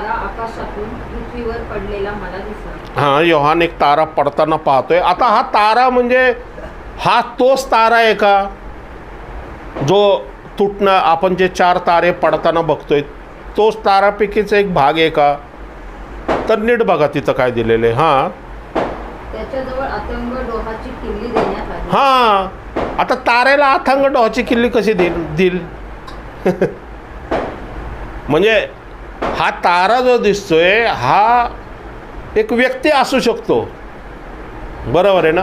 तारा आकाशातून पृथ्वीवर पडलेला मला दिसला. हां, योहान एक तारा पडताना पाहतोय. आता हा तारा म्हणजे हा तोच तारा आहे का जो तुटणं, आपण जे 4 तारे पडताना बघतोय तोच तारापैकीच एक भाग आहे का? तर नीट बघा तिथं काय दिलेलं आहे. हां, त्याच्याजवळ अथंग डोहाची किल्ली देण्यात आली. हां, आता तारेला अथांग डोहाची किल्ली कशी देईल? म्हणजे हा तारा जो दिसतोय हा एक व्यक्ती असू शकतो, बरोबर आहे ना?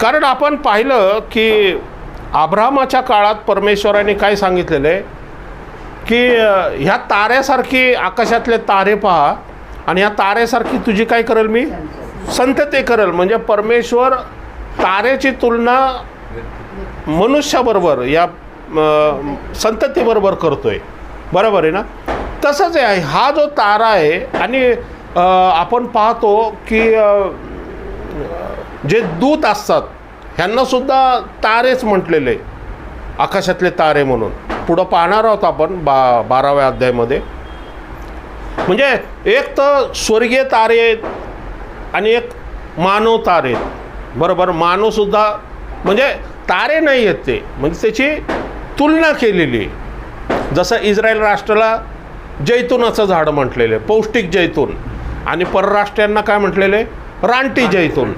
कारण आपण पाहिलं की अब्राहमाच्या काळात परमेश्वराने काय सांगितलेलं आहे की ह्या ताऱ्यासारखी आकाशातले तारे पहा आणि ह्या ताऱ्यासारखी तुझी काय करेल मी? संतती करेल. म्हणजे परमेश्वर तारेची तुलना मनुष्याबरोबर या संततीबरोबर करतोय, बरोबर आहे ना? तसंच आहे हा जो तारा आहे. आणि आपण पाहतो की जे दूत असतात ह्यांनासुद्धा तारेच म्हटलेले, आकाशातले तारे म्हणून. पुढं पाहणार आहोत आपण 12व्या अध्यायामध्ये. म्हणजे एक तर स्वर्गीय तारे आहेत आणि एक मानव तारे आहेत, बरोबर? मानवसुद्धा म्हणजे तारे नाही आहेत ते, म्हणजे त्याची तुलना केलेली आहे. जसं इस्रायल राष्ट्राला जैतुनाचं झाड म्हटलेलं आहे, पौष्टिक जैतून, आणि परराष्ट्रीयांना काय म्हटलेलं आहे? रानटी जैतून.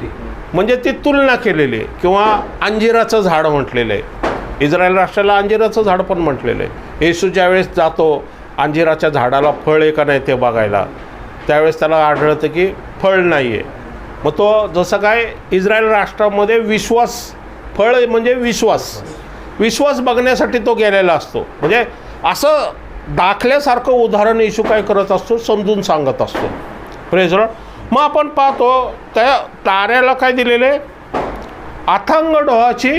म्हणजे ती तुलना केलेली आहे. किंवा अंजिराचं झाड म्हटलेलं आहे, इस्रायल राष्ट्राला अंजिराचं झाड पण म्हटलेलं आहे. येशू ज्यावेळेस जातो अंजिराच्या झाडाला फळ आहे का नाही ते बघायला, त्यावेळेस त्याला आढळतं की फळ नाही आहे. मग तो जसं काय इस्रायल राष्ट्रामध्ये विश्वास, फळ म्हणजे विश्वास बघण्यासाठी तो गेलेला असतो. म्हणजे असं दाखल्यासारखं उदाहरण येशू काय करत असतो? समजून सांगत असतो. Praise Lord. मग आपण पाहतो त्या ताऱ्याला काय दिलेले? अथांग डोहाची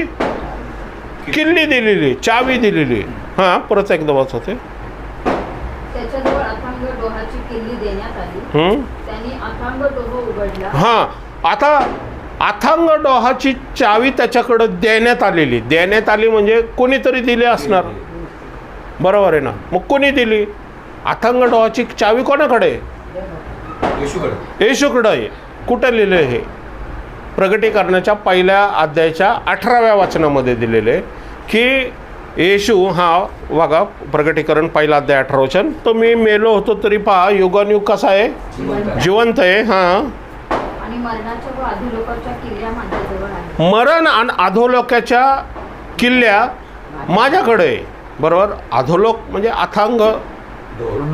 किल्ली दिलेली, चावी दिलेली. हां, परत एकदा वाचते. त्याच्याजवळ अथांग डोहाची किल्ली देण्यात आली. त्यांनी अथांग डोह उघडला. हां, आता अथांग डोहाची चावी त्याच्याकडं देण्यात आली म्हणजे कोणीतरी दिली असणार, बरोबर आहे ना? मग कोणी दिली? अथांग डोहाची चावी कोणाकडे आहे? येशूकडे आहे. कुठं लिहिलं हे? प्रगटीकरणाच्या 1 अध्यायाच्या 18व्या वचनामध्ये दिलेलं आहे की येशू, हा बघा प्रगटीकरण 1 अध्याय 18 वचन, तो मी मेलो होतो तरी पहा युगानुयुग कसा आहे? जिवंत आहे. हां, आणि मरणाच्या व अधोलोकाच्या किल्ल्या माझ्याजवळ आहेत. मरण आणि अधोलोकाच्या किल्ल्या माझ्याकडे आहे, बरोबर? अधोलोक म्हणजे अथांग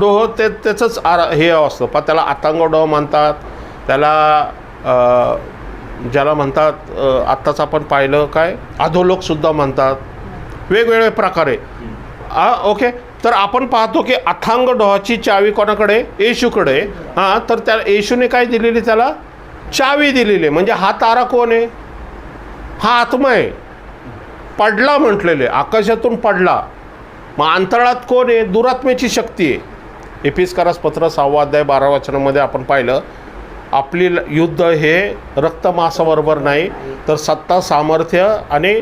डोह, त्याचंच हे असतं. पण त्याला अथांग डोह म्हणतात, त्याला ज्याला म्हणतात आत्ताच आपण पाहिलं काय अधोलोकसुद्धा म्हणतात, वेगवेगळे प्रकारे. ओके, तर आपण पाहतो की अथांग डोहाची चावी कोणाकडे? येशूकडे. हां, तर त्या येशूने काय दिलेली? त्याला चावी दिलेली. म्हणजे हा तारा कोण आहे? हा आत्मा आहे, पडला म्हटलेले, आकाशातून पडला. मग अंतराळात कोण आहे? दुरात्म्याची शक्ती आहे. एफिसकारास पत्र 6 अध्याय 12 वचनामध्ये आपण पाहिलं, आपली युद्ध हे रक्तमांसाबरोबर नाही तर सत्ता, सामर्थ्य आणि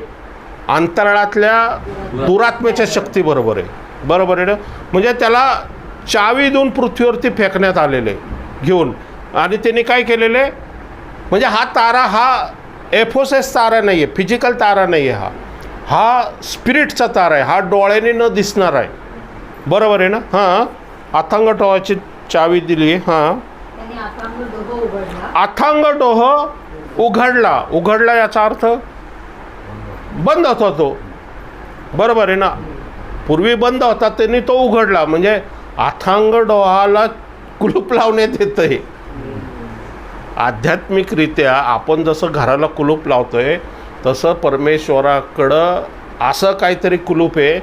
अंतराळातल्या दुरात्म्याच्या शक्तीबरोबर आहे, बरोबर आहे ना? म्हणजे त्याला चावी देऊन पृथ्वीवरती फेकण्यात आलेले घेऊन. आणि त्यांनी काय केलेले? म्हणजे हा तारा हा एफोसेस तारा नाही आहे, फिजिकल तारा नाही आहे, हा स्पिरिटचा तारा आहे, हा डोळ्याने न दिसणार आहे, बरोबर आहे ना? हां, अथांग डोहाची चावी दिली. हां, अथांग डोह उघडला याचा अर्थ बंद होता तो, बरोबर आहे ना? पूर्वी बंद होता, त्यांनी तो उघडला. म्हणजे अथांग डोहाला कुलूप लावण्यात येतं आहे. आध्यात्मिकरित्या आपण जसं घराला कुलूप लावतोय तसं परमेश्वराकडं असं काहीतरी कुलूप आहे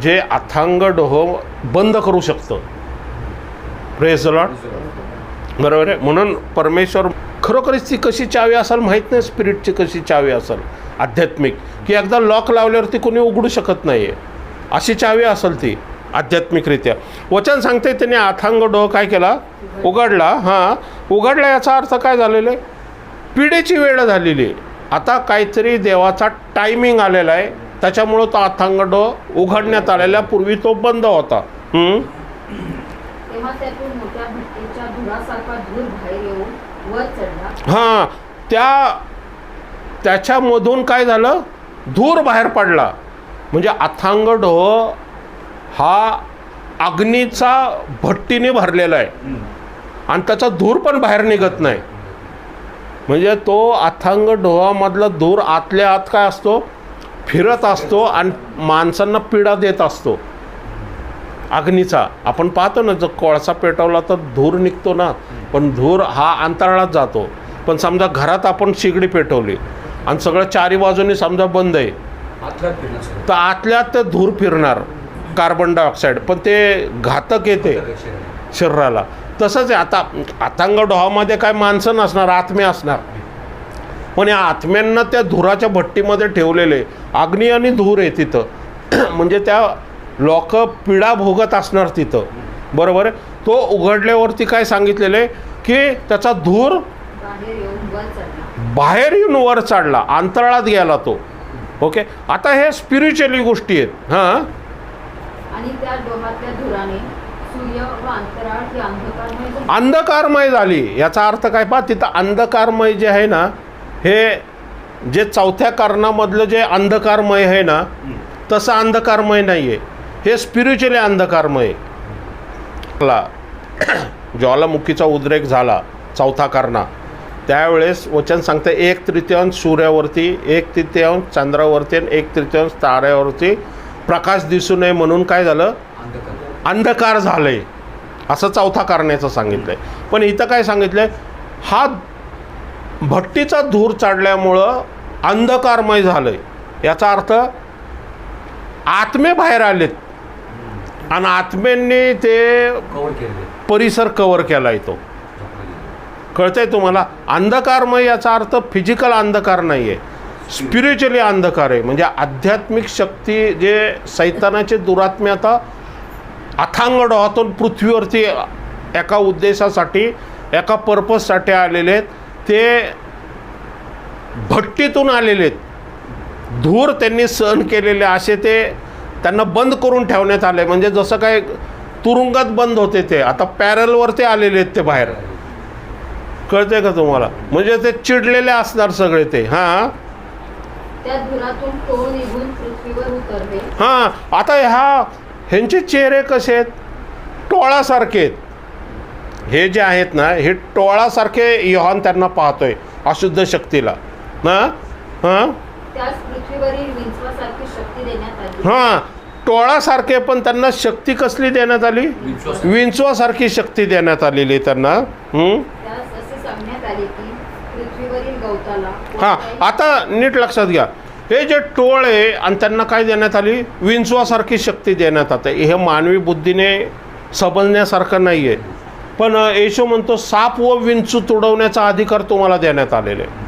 जे अथांग डोह बंद करू शकतं. प्रेज द लॉर्ड, बरोबर आहे? म्हणून परमेश्वर खरोखरच ती कशी चावी असेल माहीत नाही, स्पिरिटची कशी चावी असेल आध्यात्मिक, की एकदा लॉक लावल्यावरती कोणी उघडू शकत नाही आहे, अशी चावी असेल ती आध्यात्मिकरित्या. वचन सांगते त्याने अथांग डोह काय केला? उघडला. हां, उघडला याचा अर्थ काय झालेलं आहे? पिढीची वेळ झालेली आहे. आता काहीतरी देवाचा टायमिंग आलेला आहे, त्याच्यामुळं तो अथांग डोह उघडण्यात आलेला, पूर्वी तो बंद होता. तेव्हा त्यातून मोठ्या भट्टी जातीच्या धुरासारखा धूर बाहेर येऊन वर चढला. हां, त्याच्यामधून काय झालं, धूर बाहेर पडला. म्हणजे अथांग डोह हा अग्नीचा भट्टीने भरलेला आहे आणि त्याचा धूर पण बाहेर निघत नाही. म्हणजे तो अथांग डोहामधला धूर आतल्या आत काय असतो, फिरत असतो आणि माणसांना पीडा देत असतो. अग्नीचा आपण पाहतो ना, जर कोळसा पेटवला तर धूर निघतो ना, पण धूर हा अंतराळात जातो. पण समजा घरात आपण शिगडी पेटवली आणि सगळं चारी बाजूनी समजा बंद आहे, तर आतल्यात ते धूर फिरणार, कार्बन डायऑक्साईड, पण ते घातक येते शरीराला. तसंच आहे आता अथांग डोहामध्ये काय माणसं नसणार, आत्मे असणार. पण या आत्म्यांना त्या धुराच्या भट्टीमध्ये ठेवलेले, अग्नी आणि धूर आहे तिथं. म्हणजे त्या लोक पीडा भोगत असणार तिथं, बरोबर आहे. तो उघडल्यावरती काय सांगितलेलं आहे की त्याचा धूर बाहेर येऊन वर चढला, अंतराळात गेला तो. ओके, आता हे स्पिरिच्युअली गोष्टी आहेत. हां, आणि त्या डोहातल्या धुराने सूर्य व अंतराळ ही अंधकारमय झाली. याचा अर्थ काय पहा, तिथं अंधकारमय जे आहे ना, हे जे चौथ्या कारणामधलं जे अंधकारमय आहे ना, तसं अंधकारमय नाही आहे, हे स्पिरिच्युअली अंधकारमय. ज्वालामुखीचा उद्रेक झाला चौथा कारणा, त्यावेळेस वचन सांगतं 1/3 सूर्यावरती, 1/3 चंद्रावरती आणि 1/3 ताऱ्यावरती प्रकाश दिसू नये म्हणून काय झालं, अंधकार झालंय, असं चौथा कारणाचं सांगितलंय. पण इथं काय सांगितलंय, हा भट्टीचा धूर चढल्यामुळं अंधकारमय झालंय. याचा अर्थ आत्मे बाहेर आलेत आणि आत्म्यांनी ते परिसर कव्हर केला आहे. तो कळतंय तुम्हाला. अंधकारमय याचा अर्थ फिजिकल अंधकार नाही आहे, स्पिरिच्युअली अंधकार आहे. म्हणजे आध्यात्मिक शक्ती जे सैतानाचे दुरात्मे आता अथांग डोहातून पृथ्वीवरती एका उद्देशासाठी, एका पर्पजसाठी आलेले आहेत, ते भट्टीतून आलेले आहेत. धूर त्यांनी सहन केलेले असे ते त्यांना बंद करून ठेवण्यात आले. म्हणजे जसं काय तुरुंगात बंद होते ते आता पॅरलवरती आलेले आहेत ते बाहेर. कळतंय का तुम्हाला. म्हणजे ते चिडलेले असणार सगळे ते. हां, त्या धुरातून टोळ निघून पृथ्वीवर उतरले. हां, आता ह्यांचे चेहरे कसे आहेत, टोळासारखे आहेत. हे जे आहेत ना, हे टोळासारखे योहान त्यांना पाहतोय अशुद्ध शक्तीला. हां हां, त्यास पृथ्वीवरील विंचवासारखी शक्ती देण्यात आली. हां, टोळासारखे, पण त्यांना शक्ती कसली देण्यात आली, विंचवासारखी शक्ती देण्यात आलेली त्यांना. त्यास असे सांगण्यात आले की पृथ्वीवरील गवताला. हां, आता नीट लक्षात घ्या, हे जे टोळ आहे आणि त्यांना काय देण्यात आली, विंचवासारखी शक्ती देण्यात आते. हे मानवी बुद्धीने समजण्यासारखं नाही आहे. पण येशू म्हणतो साप व विंचू तुडवण्याचा अधिकार तुम्हाला देण्यात आलेला आहे.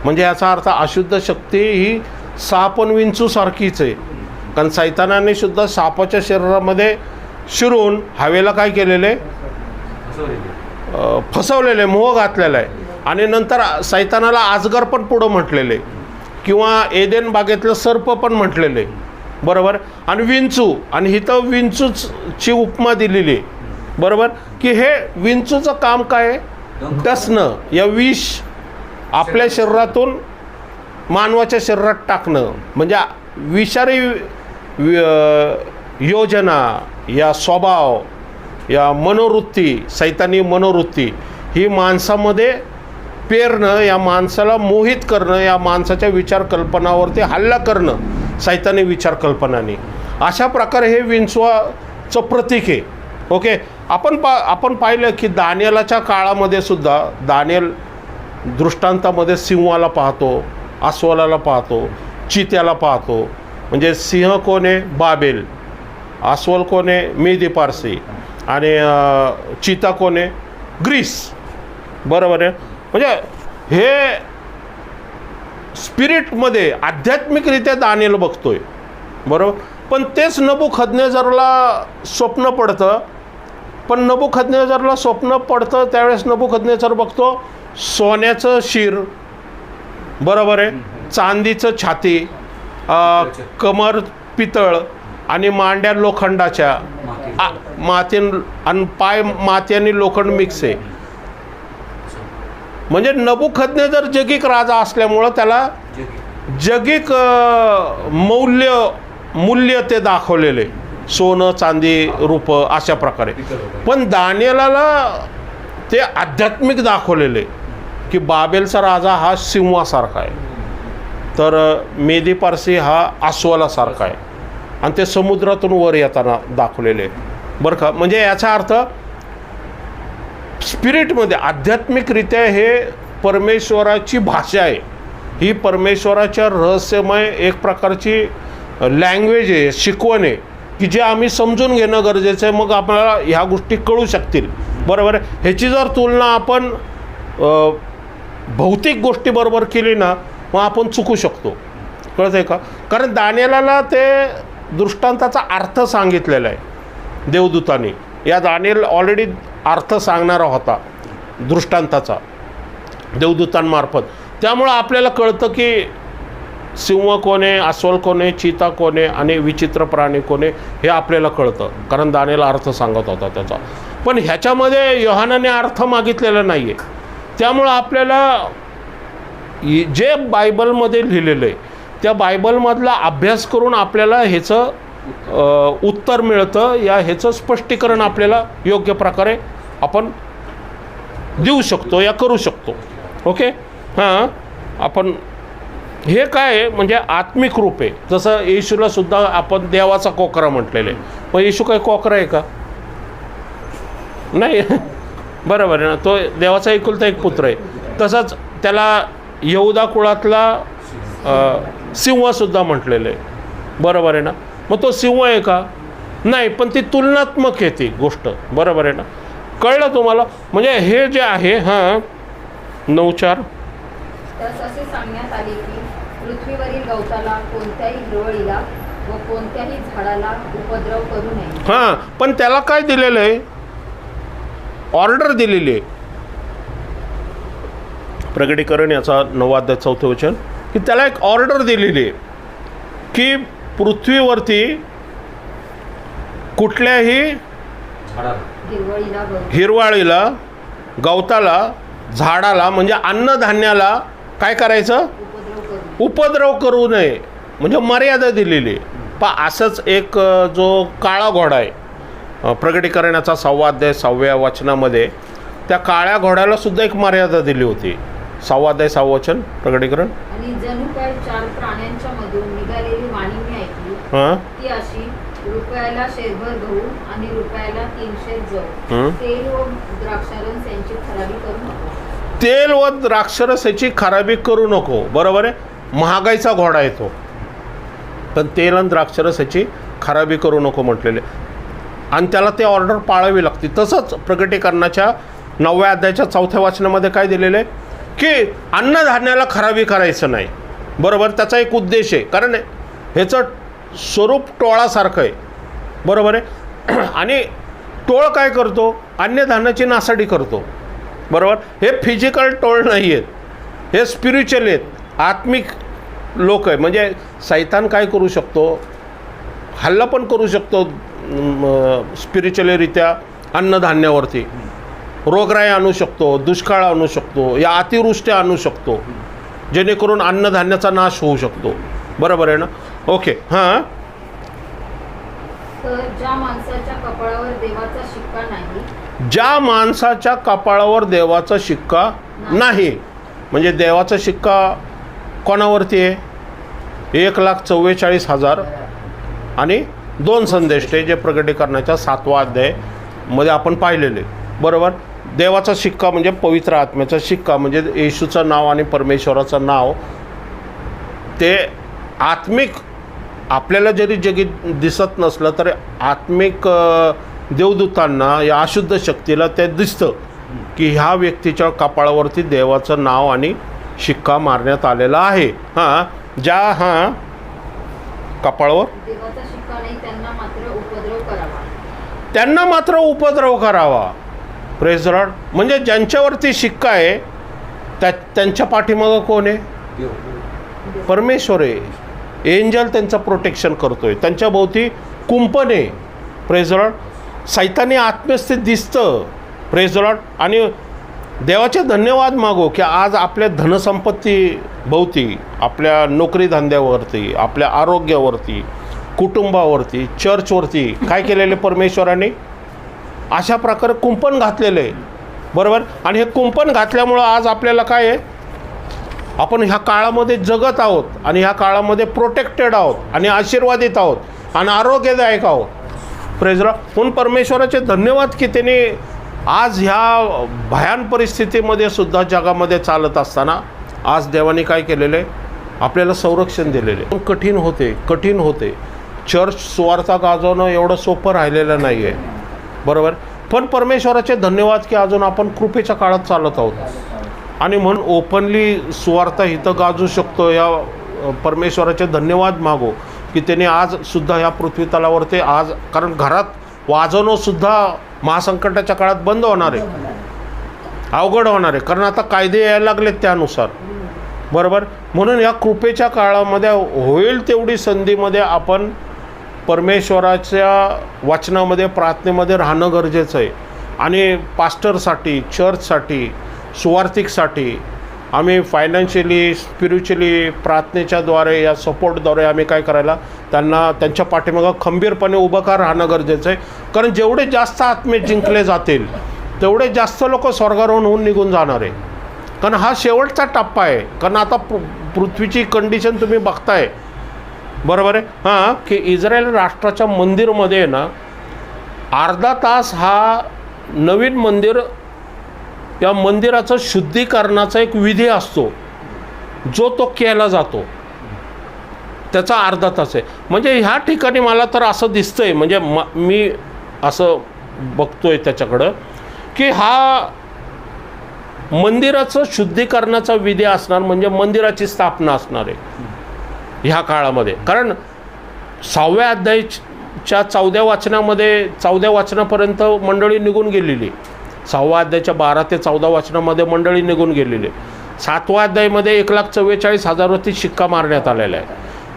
म्हणजे याचा अर्थ अशुद्ध शक्ती ही साप आणि विंचूसारखीच आहे. कारण सैतानाने सुद्धा सापाच्या शरीरामध्ये शिरून हवेला काय केलेलं आहे, फसवलेलं आहे, मोह घातलेला आहे. आणि नंतर सैतानाला आजगर पण पुढं म्हटलेलं आहे, किंवा एदेन बागेतलं सर्प पण म्हटलेलं आहे, बरोबर. आणि विंचू, आणि इथं विंचूची उपमा दिलेली आहे, बरोबर. की हे विंचूचं काम काय आहे, डसणं, या विष आपल्या शरीरातून मानवाच्या शरीरात टाकणं. म्हणजे विषारी योजना, या स्वभाव, या मनोवृत्ती, सैतानी मनोवृत्ती ही माणसामध्ये पेरणं, या माणसाला मोहित करणं, या माणसाच्या विचार कल्पनावरती हल्ला करणं सैतानी विचार कल्पनाने. अशा प्रकारे हे विंचवाचं प्रतीक आहे. ओके, आपण पाहिलं की दानियेलाच्या काळामध्ये सुद्धा, दानियल दृष्टांतामध्ये सिंहाला पाहतो, अस्वलाला पाहतो, चित्याला पाहतो. म्हणजे सिंह कोण आहे, बाबेल. अस्वल कोण आहे, मेदी पारसी. आणि चिता कोण आहे, ग्रीस, बरोबर आहे. म्हणजे हे स्पिरिटमध्ये आध्यात्मिकरित्या दानियल बघतोय, बरोबर. पण तेच नबुखदनेजरला स्वप्न पडतं. पण नबुखदनेजरला स्वप्न पडतं त्यावेळेस नबुखदनेजर बघतो सोन्याचं शिर, बरोबर आहे, चांदीचं छाती, कमर पितळ आणि मांड्या लोखंडाच्या, माती आणि पाय माती आणि लोखंड मिक्स आहे. म्हणजे नबुखदनेझर जगिक राजा असल्यामुळं त्याला जगिक मूल्य ते दाखवलेले, सोनं चांदी रूप अशा प्रकारे. पण दानिएलाला ते आध्यात्मिक दाखवलेले की बाबेलचा राजा हा सिंहासारखा आहे, तर मेदी पारसी हा अस्वलासारखा आहे, आणि ते समुद्रातून वर येताना दाखवलेले. बरं का, म्हणजे याचा अर्थ स्पिरिटमध्ये आध्यात्मिकरित्या हे परमेश्वराची भाषा आहे, ही परमेश्वराच्या रहस्यमय एक प्रकारची लँग्वेज आहे, शिकवण आहे की जे आम्ही समजून घेणं गरजेचं आहे. मग आपल्याला ह्या गोष्टी कळू शकतील. बरोबर आहे. ह्याची जर तुलना आपण भौतिक गोष्टीबरोबर केली ना, मग आपण चुकू शकतो. कळत आहे का? कारण दानिएलाला ते दृष्टांताचा अर्थ सांगितलेला आहे देवदूतांनी. या दानिएल ऑलरेडी अर्थ सांगणारा होता दृष्टांताचा देवदूतांमार्फत. त्यामुळं आपल्याला कळतं की सिंह कोणे, अस्वल कोणे, चिता कोणे आणि विचित्र प्राणी कोणे हे आपल्याला कळतं, कारण दानिएल अर्थ सांगत होता त्याचा. पण ह्याच्यामध्ये योहानाने अर्थ मागितलेला नाही आहे. त्यामुळं आपल्याला जे बायबलमध्ये लिहिलेलं आहे त्या बायबलमधला अभ्यास करून आपल्याला ह्याचं उत्तर मिळतं, या ह्याचं स्पष्टीकरण आपल्याला योग्य प्रकारे आपण देऊ शकतो या करू शकतो. ओके. हां, आपण हे काय आहे म्हणजे आत्मिक रूप आहे. जसं येशूला सुद्धा आपण देवाचा कोकरा म्हटलेलं आहे. मग येशू काय कोकरा आहे का? नाही. बरोबर आहे ना, तो देवाचा एकुलता एक पुत्र आहे. तसंच त्याला यहूदा कुळातला सिंहसुद्धा म्हटलेलं आहे. बरोबर आहे ना. मग तो सिंह आहे का? नाही, पण ती तुलनात्मक आहे ती गोष्ट. बरोबर आहे ना. कळलं तुम्हाला? म्हणजे हे जे आहे 9:4 त्यास असे सांगण्यात आले की पृथ्वीवरील गवताला, कोणत्याही हिरवळीला व कोणत्याही झाडाला उपद्रव करू नये. हां, पण त्याला काय दिलेलं आहे? ऑर्डर दिलेली आहे. प्रकटीकरण याचा 9 अध्याय 4 वचन की त्याला एक ऑर्डर दिलेली आहे की पृथ्वीवरती कुठल्याही हिरवाळीला, गवताला, झाडाला म्हणजे अन्नधान्याला काय करायचं? उपद्रव करू नये. म्हणजे मर्यादा दिलेली आहे. पण असंच एक जो काळा घोडा आहे प्रकटीकरणाचा 6 अध्याय 6व्या वचनामध्ये, त्या काळ्या घोड्याला सुद्धा एक मर्यादा दिली होती. 6 अध्याय 6 वचन प्रकटीकरण. आणि जणू काय 4 प्राण्यांच्या मधून निघालेली वाणी मी ऐकली, ती अशी: रुपयाला शेरभर गहू आणि रुपयाला 300 जव, तेल व द्राक्षारस यांची खराबी करू नको. तेल व द्राक्षरस याची खराबी करू नको. बरोबर आहे. महागाईचा घोडा आहे तो, पण तेल आणि द्राक्षरस याची खराबी करू नको म्हटलेले, आणि त्याला ते ऑर्डर पाळावी लागते. तसंच प्रकटीकरणाच्या 9व्या अध्यायाच्या 4थ्या वचनामध्ये काय दिलेलं आहे की अन्नधान्याला खराबी करायचं नाही. बरोबर. त्याचा एक उद्देश आहे, कारण ह्याचं स्वरूप टोळासारखं आहे. बरोबर आहे. आणि टोळ काय करतो? अन्नधान्याची नासाडी करतो. बरोबर. हे फिजिकल टोळ नाही आहेत, हे स्पिरिच्युअल आहेत, आत्मिक लोक आहे. म्हणजे सैतान काय करू शकतो? हल्ला पण करू शकतो स्पिरिच्युअलीरित्या अन्नधान्यावरती. रोगराई आणू शकतो, दुष्काळ आणू शकतो, या अतिवृष्टी आणू शकतो, जेणेकरून अन्नधान्याचा नाश होऊ शकतो. बरोबर आहे ना. ओके. हां, तर ज्या माणसाच्या कपाळावर देवाचा शिक्का नाही, ज्या माणसाच्या कपाळावर देवाचा शिक्का नाही, म्हणजे देवाचा शिक्का कोणावरती आहे? 1,44,000 आणि 2 संदेष्टे जे प्रकटीकरणाच्या 7व्या अध्यायामध्ये आपण पाहिलेले. बरोबर. देवाचा शिक्का म्हणजे पवित्र आत्म्याचा शिक्का, म्हणजे येशूचं नाव आणि परमेश्वराचं नाव. ते आत्मिक आपल्याला जरी जगी दिसत नसलं तरी आत्मिक देवदूतांना, या अशुद्ध शक्तीला ते दिसतं की ह्या व्यक्तीच्या कपाळावरती देवाचं नाव आणि शिक्का मारण्यात आलेला आहे. हां, ज्या कपाळावर देवाचा शिक्का नाही त्यांना मात्र उपद्रव करावा. त्यांना मात्र उपद्रव करावा. Praise the Lord. म्हणजे ज्यांच्यावरती शिक्का आहे त्यांच्या पाठीमागं कोण आहे? परमेश्वर आहे. एंजल त्यांचं प्रोटेक्शन करतोय, त्यांच्या भोवती कुंपण आहे. Praise the lord. सैतानी आत्म्यस्थित दिसतं. Praise the lord. आणि देवाचे धन्यवाद मागो की आज आपल्या धनसंपत्ती भोवती, आपल्या नोकरी धंद्यावरती, आपल्या आरोग्यावरती, कुटुंबावरती, चर्चवरती काय केलेले परमेश्वराने अशा प्रकारे कुंपण घातलेलं आहे. बरोबर. आणि हे कुंपण घातल्यामुळं आज आपल्याला काय आहे, आपण ह्या काळामध्ये जगत आहोत आणि ह्या काळामध्ये प्रोटेक्टेड आहोत आणि आशीर्वादित आहोत आणि आरोग्यदायक आहोत. Praise Lord. म्हणून परमेश्वराचे धन्यवाद की त्याने आज ह्या भयान परिस्थितीमध्ये सुद्धा जगामध्ये चालत असताना आज देवाने काय केलेलं आहे, आपल्याला संरक्षण दिलेलं आहे. कठीण होते. चर्च सुवार्ता गाजवणं एवढं सोपं राहिलेलं नाही आहे. बरोबर. पण परमेश्वराचे धन्यवाद की अजून आपण कृपेच्या काळात चालत आहोत आणि म्हणून ओपनली सुवार्ता इथं गाजू शकतो. या परमेश्वराचे धन्यवाद मागो की त्याने आजसुद्धा ह्या पृथ्वी तलावरती आज, कारण घरात वाजवणंसुद्धा महासंकटाच्या काळात बंद होणार आहे, अवघड होणार आहे, कारण आता कायदे यायला लागलेत त्यानुसार. बरोबर. म्हणून या कृपेच्या काळामध्ये होईल तेवढी संधीमध्ये आपण परमेश्वराच्या वचनामध्ये, प्रार्थनेमध्ये राहणं गरजेचं आहे. आणि पास्टरसाठी, चर्चसाठी, सुवार्थिकसाठी आम्ही फायनान्शियली, स्पिरिच्युअली, प्रार्थनेच्याद्वारे, या सपोर्टद्वारे आम्ही काय करायला, त्यांना त्यांच्या पाठीमागं खंबीरपणे उभं का राहणं गरजेचं आहे. कारण जेवढे जास्त आत्मे जिंकले जातील तेवढे जास्त लोक स्वर्गारोहण होऊन निघून जाणार आहे. कारण हा शेवटचा टप्पा आहे. कारण आता पृथ्वीची कंडिशन तुम्ही बघताय. बरोबर आहे. हां, की इस्रायल राष्ट्राच्या मंदिरमध्ये ना अर्धा तास हा नवीन मंदिर, या मंदिराचं शुद्धीकरणाचा एक विधी असतो जो तो केला जातो, त्याचा अर्धा तास आहे. म्हणजे ह्या ठिकाणी मला तर असं दिसतंय, म्हणजे मी असं बघतोय त्याच्याकडं की हा मंदिराचं शुद्धीकरणाचा विधी असणार, म्हणजे मंदिराची स्थापना असणार आहे ह्या काळामध्ये. कारण 6व्या अध्यायाच्या 14व्या वचनामध्ये, 14व्या वचनापर्यंत मंडळी निघून गेलेली. 6व्या अध्यायाच्या 12 ते 14 वचनामध्ये मंडळी निघून गेलेली. 7व्या अध्यायामध्ये 1,44,000वरती शिक्का मारण्यात आलेला आहे.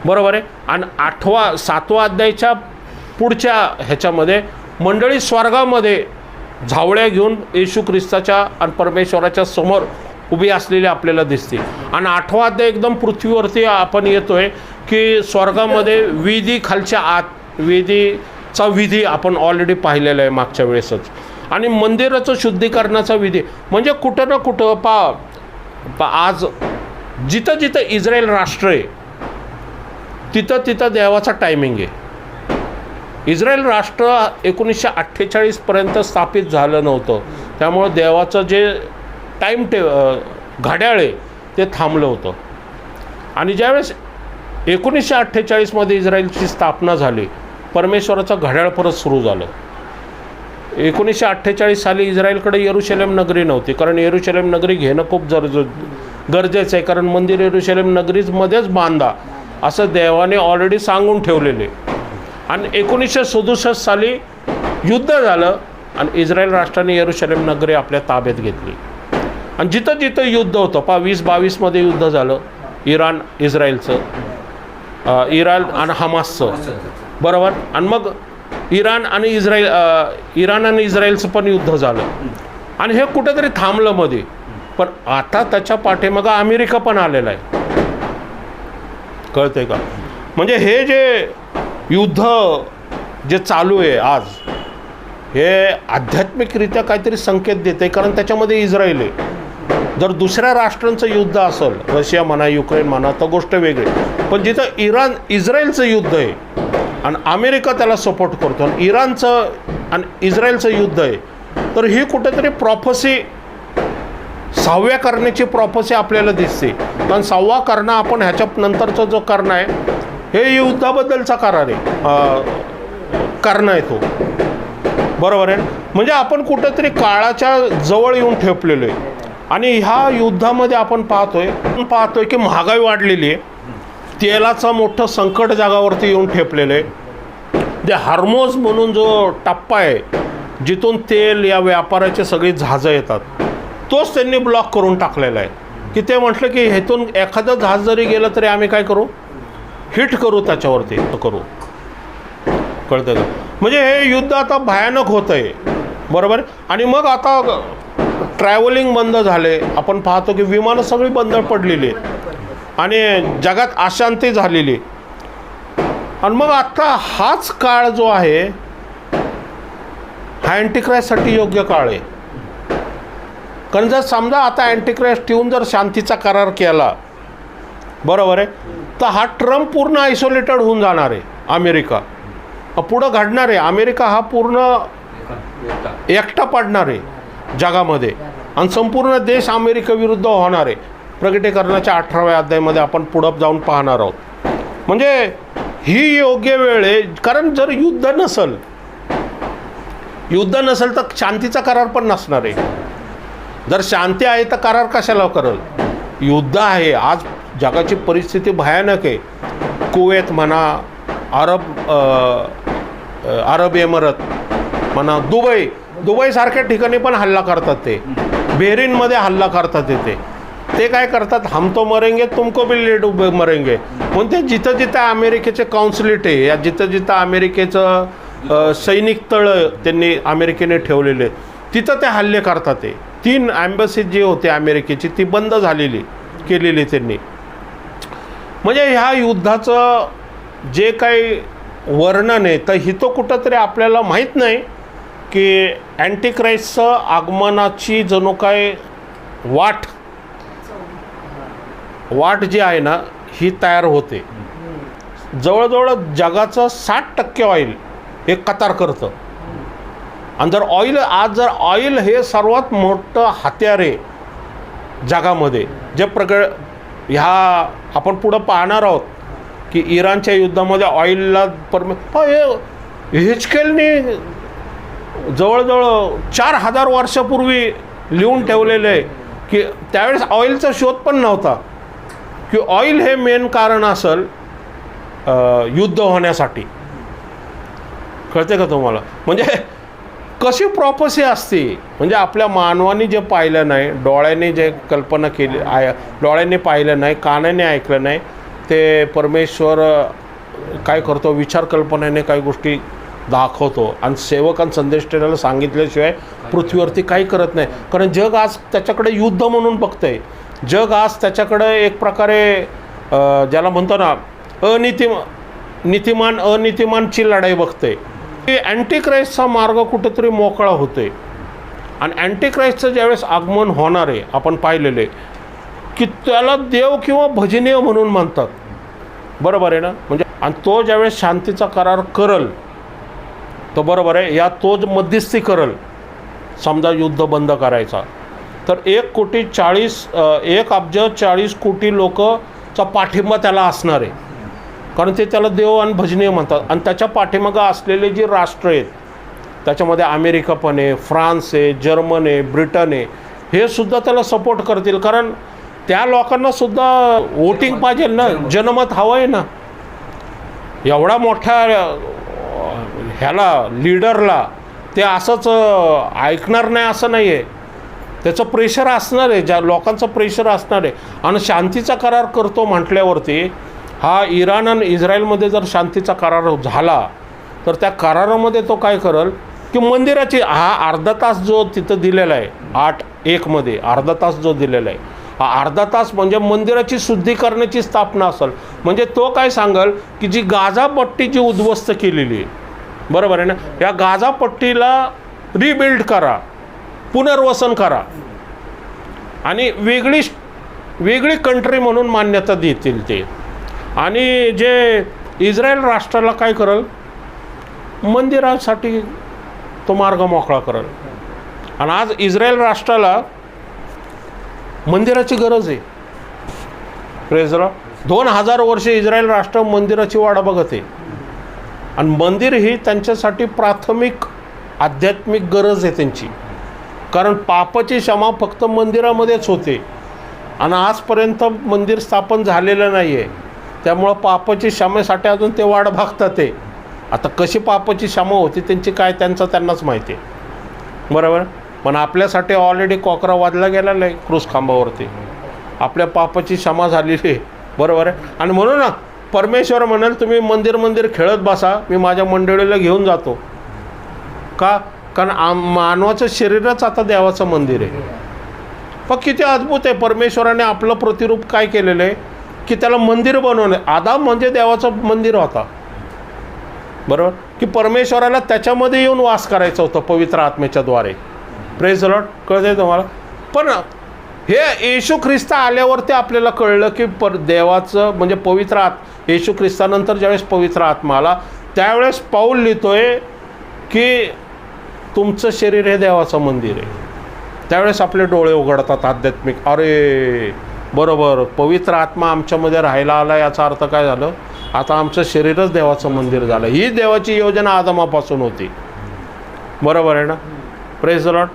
बरोबर आहे. आणि 7व्या अध्यायाच्या पुढच्या ह्याच्यामध्ये मंडळी स्वर्गामध्ये झावळ्या घेऊन येशू ख्रिस्ताच्या आणि परमेश्वराच्या समोर उभी असलेली आपल्याला दिसते. आणि 8वा अध्याय एकदम पृथ्वीवरती आपण येतोय की स्वर्गामध्ये विधी, खालच्या आत विधीचा विधी आपण ऑलरेडी पाहिलेला आहे मागच्या वेळेसच. आणि मंदिराचं शुद्धीकरणाचा विधी म्हणजे कुठं ना कुठं आज जिथं जिथं इस्रायल राष्ट्र आहे तिथं देवाचा टायमिंग आहे. इस्रायल राष्ट्र 1948पर्यंत स्थापित झालं नव्हतं, त्यामुळं देवाचं जे घड्याळ आहे ते थांबलं होतं. आणि ज्यावेळेस 1948मध्ये इस्रायलची स्थापना झाली, परमेश्वराचं घड्याळ परत सुरू झालं. 1948 साली इस्रायलकडे येरुशलेम नगरी नव्हती, कारण येरुशलेम नगरी घेणं खूप गरजेचं आहे. कारण मंदिर येरुशलेम नगरीमध्येच बांधा असं देवाने ऑलरेडी सांगून ठेवलेले. आणि 1967 साली युद्ध झालं आणि इस्रायल राष्ट्राने येरुशलेम नगरी आपल्या ताब्यात घेतली. आणि जिथं जिथं युद्ध होतं 2022मध्ये युद्ध झालं इस्रायलचं, इराण आणि हमासचं. बरोबर. आणि मग इराण आणि इस्रायलचं पण युद्ध झालं आणि हे कुठंतरी थांबलं मध्ये. पण आता त्याच्या पाठीमागं अमेरिका पण आलेला आहे. कळतंय का? म्हणजे हे जे युद्ध जे चालू आहे आज, हे आध्यात्मिकरित्या काहीतरी संकेत देते. कारण त्याच्यामध्ये इस्रायल आहे. जर दुसऱ्या राष्ट्रांचं युद्ध असेल, रशिया म्हणा, युक्रेन म्हणा, तर गोष्ट वेगळी. पण जिथं इस्रायलचं युद्ध आहे आणि अमेरिका त्याला सपोर्ट करतो आणि इराणचं आणि इस्रायलचं युद्ध आहे, तर ही कुठेतरी प्रॉफसी 6व्या करण्याची प्रॉफसी आपल्याला दिसते. कारण 6वा करणं आपण ह्याच्या नंतरचा जो करणं आहे हे युद्धाबद्दलचा करणं आहे तो. बरोबर आहे. म्हणजे आपण कुठेतरी काळाच्या जवळ येऊन ठेपलेलो आहे. आणि ह्या युद्धामध्ये आपण पाहतोय की महागाई वाढलेली आहे. तेलाचं मोठं संकट जगावरती येऊन ठेपलेलं आहे. जे हार्मोज म्हणून जो टप्पा आहे जिथून तेल या व्यापाराचे सगळी जहाजं येतात, तोच त्यांनी ब्लॉक करून टाकलेला आहे. की ते म्हटलं की हेतून एखादं जहाज जरी गेलं तरी आम्ही काय करू, हिट करू त्याच्यावरती करू. कळतं का? म्हणजे हे युद्ध आता भयानक होतं आहे, बरोबर. आणि मग आता ट्रॅव्हलिंग बंद झाले, आपण पाहतो की विमानं सगळी बंद पडलेली आणि जगात अशांती झालेली. आणि मग आता हाच काळ जो आहे हा अँटिक्राइस्टसाठी योग्य काळ आहे. कारण जर समजा आता अँटिक्राइस्ट ठेवून जर शांतीचा करार केला, बरोबर आहे, तर हा ट्रम्प पूर्ण आयसोलेटेड होऊन जाणार आहे. अमेरिका पुढं घडणार आहे. अमेरिका हा पूर्ण एकटा पडणार आहे जगामध्ये आणि संपूर्ण देश अमेरिकेविरुद्ध होणार आहे. प्रकटीकरणाच्या 18व्या अध्यायामध्ये आपण पुढं जाऊन पाहणार आहोत. म्हणजे ही योग्य वेळ आहे. कारण जर युद्ध नसेल तर शांतीचा करार पण नसणार आहे. जर शांती आहे तर करार कशाला करेल? युद्ध आहे. आज जगाची परिस्थिती भयानक आहे. कुवेत म्हणा, अरब एमिरात म्हणा, दुबईसारख्या ठिकाणी पण हल्ला करतात. ते बहरीनमध्ये हल्ला करतात. ते काय करतात, हम तो मरेंगे तुमको भी लेट मरेंगे म्हणून ते जिथं जिथं अमेरिकेचे कॉन्सुलेट आहे, या जिथं जिथं अमेरिकेचं सैनिक तळं त्यांनी अमेरिकेने ठेवलेले, तिथं ते हल्ले करतात. ते 3 ॲम्बसी जी होते अमेरिकेची ती बंद केलेली त्यांनी. म्हणजे ह्या युद्धाचं जे काही वर्णन आहे तर हिथं कुठंतरी आपल्याला माहीत नाही की अँटिक्राइस्टचं आगमनाची जणू काय वाट जी आहे ना ही तयार होते. जवळजवळ जगाचं 60% ऑइल हे कतार करतं. आणि जर ऑइल हे सर्वात मोठं हत्यार आहे जगामध्ये, जे ह्या आपण पुढं पाहणार आहोत की इराणच्या युद्धामध्ये ऑइलला हिचकेलने जवळजवळ 4000 वर्षापूर्वी लिहून ठेवलेलं आहे की त्यावेळेस ऑइलचा शोध पण नव्हता की ऑइल हे मेन कारण असेल युद्ध होण्यासाठी. कळते का तुम्हाला? म्हणजे कशी प्रॉपसी असते. म्हणजे आपल्या मानवाने जे पाहिलं नाही, डोळ्याने जे कल्पना केली डोळ्याने पाहिलं नाही, कानाने ऐकलं नाही, ते परमेश्वर काय करतो, विचार कल्पनेने काही गोष्टी दाखवतो. आणि सेवकांना संदेश टेलाला सांगितल्याशिवाय पृथ्वीवरती काही करत नाही. कारण जग आज त्याच्याकडे युद्ध म्हणून बघतंय. जग आज त्याच्याकडे एक प्रकारे ज्याला म्हणतो ना अनितिमानची लढाई बघते. अँटिक्राइस्टचा मार्ग कुठेतरी मोकळा होतोय. आणि अँटिक्राइस्टचं ज्यावेळेस आगमन होणार आहे आपण पाहिलेले की त्याला देव किंवा भजनीय म्हणून म्हणतात, बरोबर आहे ना. म्हणजे आणि तो ज्यावेळेस शांतीचा करार करल तो, बरोबर आहे, या तोच मध्यस्थी करल. समजा युद्ध बंद करायचा तर 1 अब्ज 40 कोटी लोकचा पाठिंबा त्याला असणार आहे. कारण ते त्याला देव आणि भजनीय म्हणतात. आणि त्याच्या पाठीमागं असलेले जे राष्ट्र आहेत त्याच्यामध्ये अमेरिका पण आहे, फ्रान्स आहे, जर्मन आहे, ब्रिटन आहे, हे सुद्धा त्याला सपोर्ट करतील. कारण त्या लोकांनासुद्धा वोटिंग पाहिजे ना, जनमत हवं आहे ना. एवढा मोठ्या ह्याला लीडरला ते असंच ऐकणार नाही असं नाही आहे. त्याचं प्रेशर असणार आहे, ज्या लोकांचं प्रेशर असणार आहे. आणि शांतीचा करार करतो म्हटल्यावरती हा इराण आणि इस्रायलमध्ये जर शांतीचा करार झाला तर त्या करारामध्ये तो काय करेल की मंदिराची अर्धा तास जो तिथं दिलेला आहे 8:1 मध्ये अर्धा तास जो दिलेला आहे, हा अर्धा तास म्हणजे मंदिराची शुद्धीकरणाची स्थापना असेल. म्हणजे तो काय सांगेल की जी गाझापट्टी जी उद्ध्वस्त केलेली आहे, बरोबर आहे ना, या गाझापट्टीला रिबिल्ड करा, पुनर्वसन करा आणि वेगळी कंट्री म्हणून मान्यता देतील ते. आणि जे इस्रायल राष्ट्राला काय करेल, मंदिरासाठी तो मार्ग मोकळा करेल. आणि आज इस्रायल राष्ट्राला मंदिराची गरज आहे. Praise the Lord. 2000 वर्षे इस्रायल राष्ट्र मंदिराची वाट बघत आहे. आणि मंदिर ही त्यांच्यासाठी प्राथमिक आध्यात्मिक गरज आहे त्यांची. कारण पापाची क्षमा फक्त मंदिरामध्येच होते आणि आजपर्यंत मंदिर स्थापन झालेलं नाही आहे. त्यामुळं पापाची क्षमेसाठी अजून ते वाट बघतात. ते आता कशी पापाची क्षमा होती त्यांची काय त्यांनाच माहिती आहे, बरोबर. पण आपल्यासाठी ऑलरेडी कोकरा वाजला गेलेला आहे क्रूस खांबावरती. आपल्या पापाची क्षमा झालेली आहे, बरोबर आहे. आणि म्हणून ना परमेश्वर म्हणाल तुम्ही मंदिर खेळत बसा, मी माझ्या मंडळीला घेऊन जातो. का? कारण मानवाचं शरीरच आता देवाचं मंदिर आहे. पण किती अद्भुत आहे, परमेश्वराने आपलं प्रतिरूप काय केलेलं आहे की त्याला मंदिर बनवलं. आदाम म्हणजे देवाचं मंदिर होता, बरोबर, की परमेश्वराला त्याच्यामध्ये येऊन वास करायचं होतं पवित्र आत्म्याच्या द्वारे. Praise the Lord. कळतंय तुम्हाला? पण हे येशू ख्रिस्त आल्यावरती आपल्याला कळलं की देवाचं म्हणजे पवित्र येशू ख्रिस्तानंतर ज्यावेळेस पवित्र आत्मा आला त्यावेळेस पाऊल लिहितोय की तुमचं शरीर हे देवाचं मंदिर आहे. त्यावेळेस आपले डोळे उघडतात आध्यात्मिक. अरे बरोबर, पवित्र आत्मा आमच्यामध्ये राहायला आला, याचा अर्थ काय झालं, आता आमचं शरीरच देवाचं मंदिर झालं. ही देवाची योजना आदमापासून होती, बरोबर आहे ना. Praise the Lord.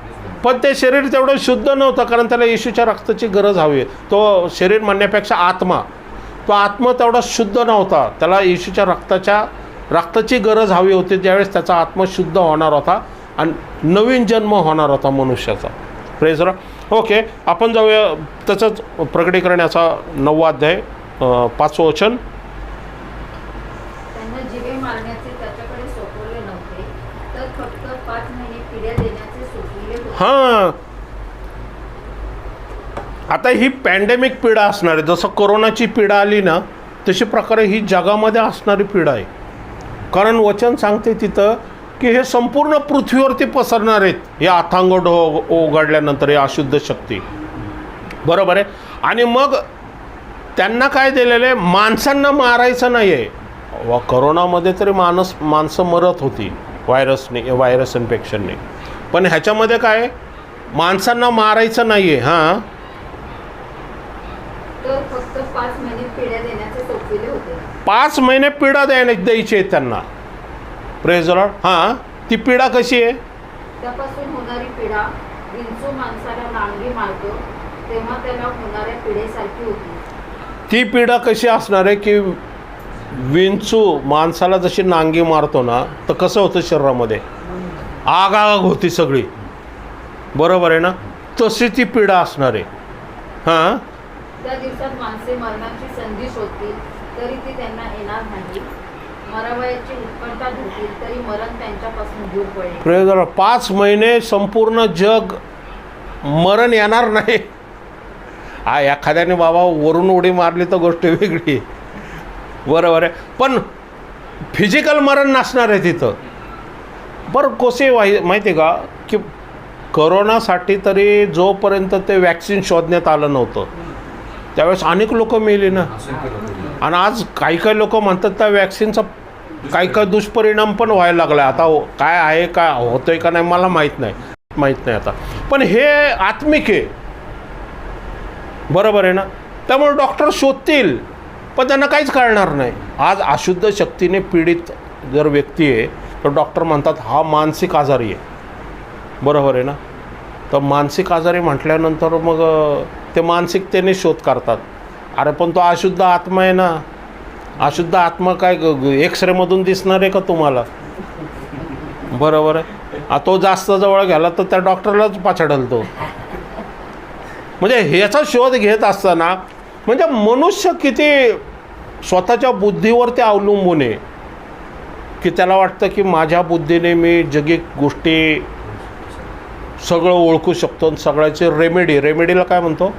पण ते शरीर तेवढं शुद्ध नव्हतं, कारण त्याला येशूच्या रक्ताची गरज हवी. तो शरीर म्हणण्यापेक्षा आत्मा, तो आत्मा तेवढा शुद्ध नव्हता, त्याला येशूच्या रक्ताची गरज हवी होती. ज्यावेळेस त्याचा आत्मा शुद्ध होणार होता आणि नवीन जन्म होणार होता मनुष्याचा. Praise the lord. ओके, आपण जाऊया त्याचंच प्रकटीकरणाचा 9वा अध्याय 5वं वचन. त्यांना जीवे मारण्याचे त्याच्याकडे सोपवले नव्हते, तर फक्त 5 महिने पिढ्या देण्याचे सोपविले होते. हां, आता ही पॅन्डेमिक पिढा असणार आहे. जसं कोरोनाची पिढा आली ना, तशी प्रकारे ही जगामध्ये असणारी पिढा आहे. कारण वचन सांगते तिथं की हे संपूर्ण पृथ्वीवरती पसरणार आहेत, हे अथांग उघडल्यानंतर, हे अशुद्ध शक्ती, बरोबर आहे. आणि मग त्यांना काय दिलेलं आहे, माणसांना मारायचं नाही आहे. करोनामध्ये तरी माणसं मरत होती व्हायरस इन्फेक्शनने, पण ह्याच्यामध्ये काय, माणसांना मारायचं नाही आहे. हां, तर फक्त 5 महिने पिढ्या देण्याचे सोपविले होते. 5 महिने पिढा द्यायची आहे त्यांना. Praise the Lord. हां, ती पिढा कशी आहे, त्यापासून होणारी पिढा विंचू माणसाला नांगी मारतो तेव्हा त्याला होणाऱ्या पिढेसारखी होती. ती पिढा कशी असणार आहे की विंचू माणसाला जशी नांगी मारतो ना, तर कसं होतं शरीरामध्ये, आग होती सगळी, बरोबर आहे ना, तशी ती पिढा असणार आहे. हां, त्या दिवसात माणसे मरणाची संधी शोधतील तरी ती त्यांना येणार नाही, मरावयाची उत्कंठा धरतील तरी मरण त्यांच्यापासून दूर पडेल. Praise the Lord. 5 महिने संपूर्ण जग मरण येणार नाही. एखाद्याने बाबा वरून उडी मारली तर गोष्ट वेगळी, बरोबर आहे, पण फिजिकल मरण नसणार आहे तिथं. बरं कसे माहिती आहे का की करोनासाठी तरी जोपर्यंत ते वॅक्सिन शोधण्यात आलं नव्हतं त्यावेळेस अनेक लोक मेली ना. आणि आज काही लोक म्हणतात त्या वॅक्सिनचा काही दुष्परिणाम पण व्हायला लागला. आता काय आहे, काय होतं आहे का नाही मला माहीत नाही आता. पण हे आत्मिक आहे, बरोबर आहे ना. त्यामुळे डॉक्टर शोधतील पण त्यांना काहीच कळणार नाही. आज अशुद्ध शक्तीने पीडित जर व्यक्ती आहे तर डॉक्टर म्हणतात हा मानसिक आजारी आहे, बरोबर आहे ना. तर मानसिक आजारी म्हटल्यानंतर मग ते मानसिकतेने शोध करतात. अरे पण तो अशुद्ध आत्मा आहे ना. अशुद्ध आत्मा काय एक्सरेमधून दिसणार आहे का तुम्हाला, बरोबर आहे. तो जास्त जवळ गेला तर त्या डॉक्टरलाच पाछाडल तो. म्हणजे ह्याचा शोध घेत असताना म्हणजे मनुष्य किती स्वतःच्या बुद्धीवरती अवलंबून आहे की त्याला वाटतं की माझ्या बुद्धीने मी जगी गोष्टी सगळं ओळखू शकतो आणि सगळ्याचे रेमेडीला काय म्हणतो,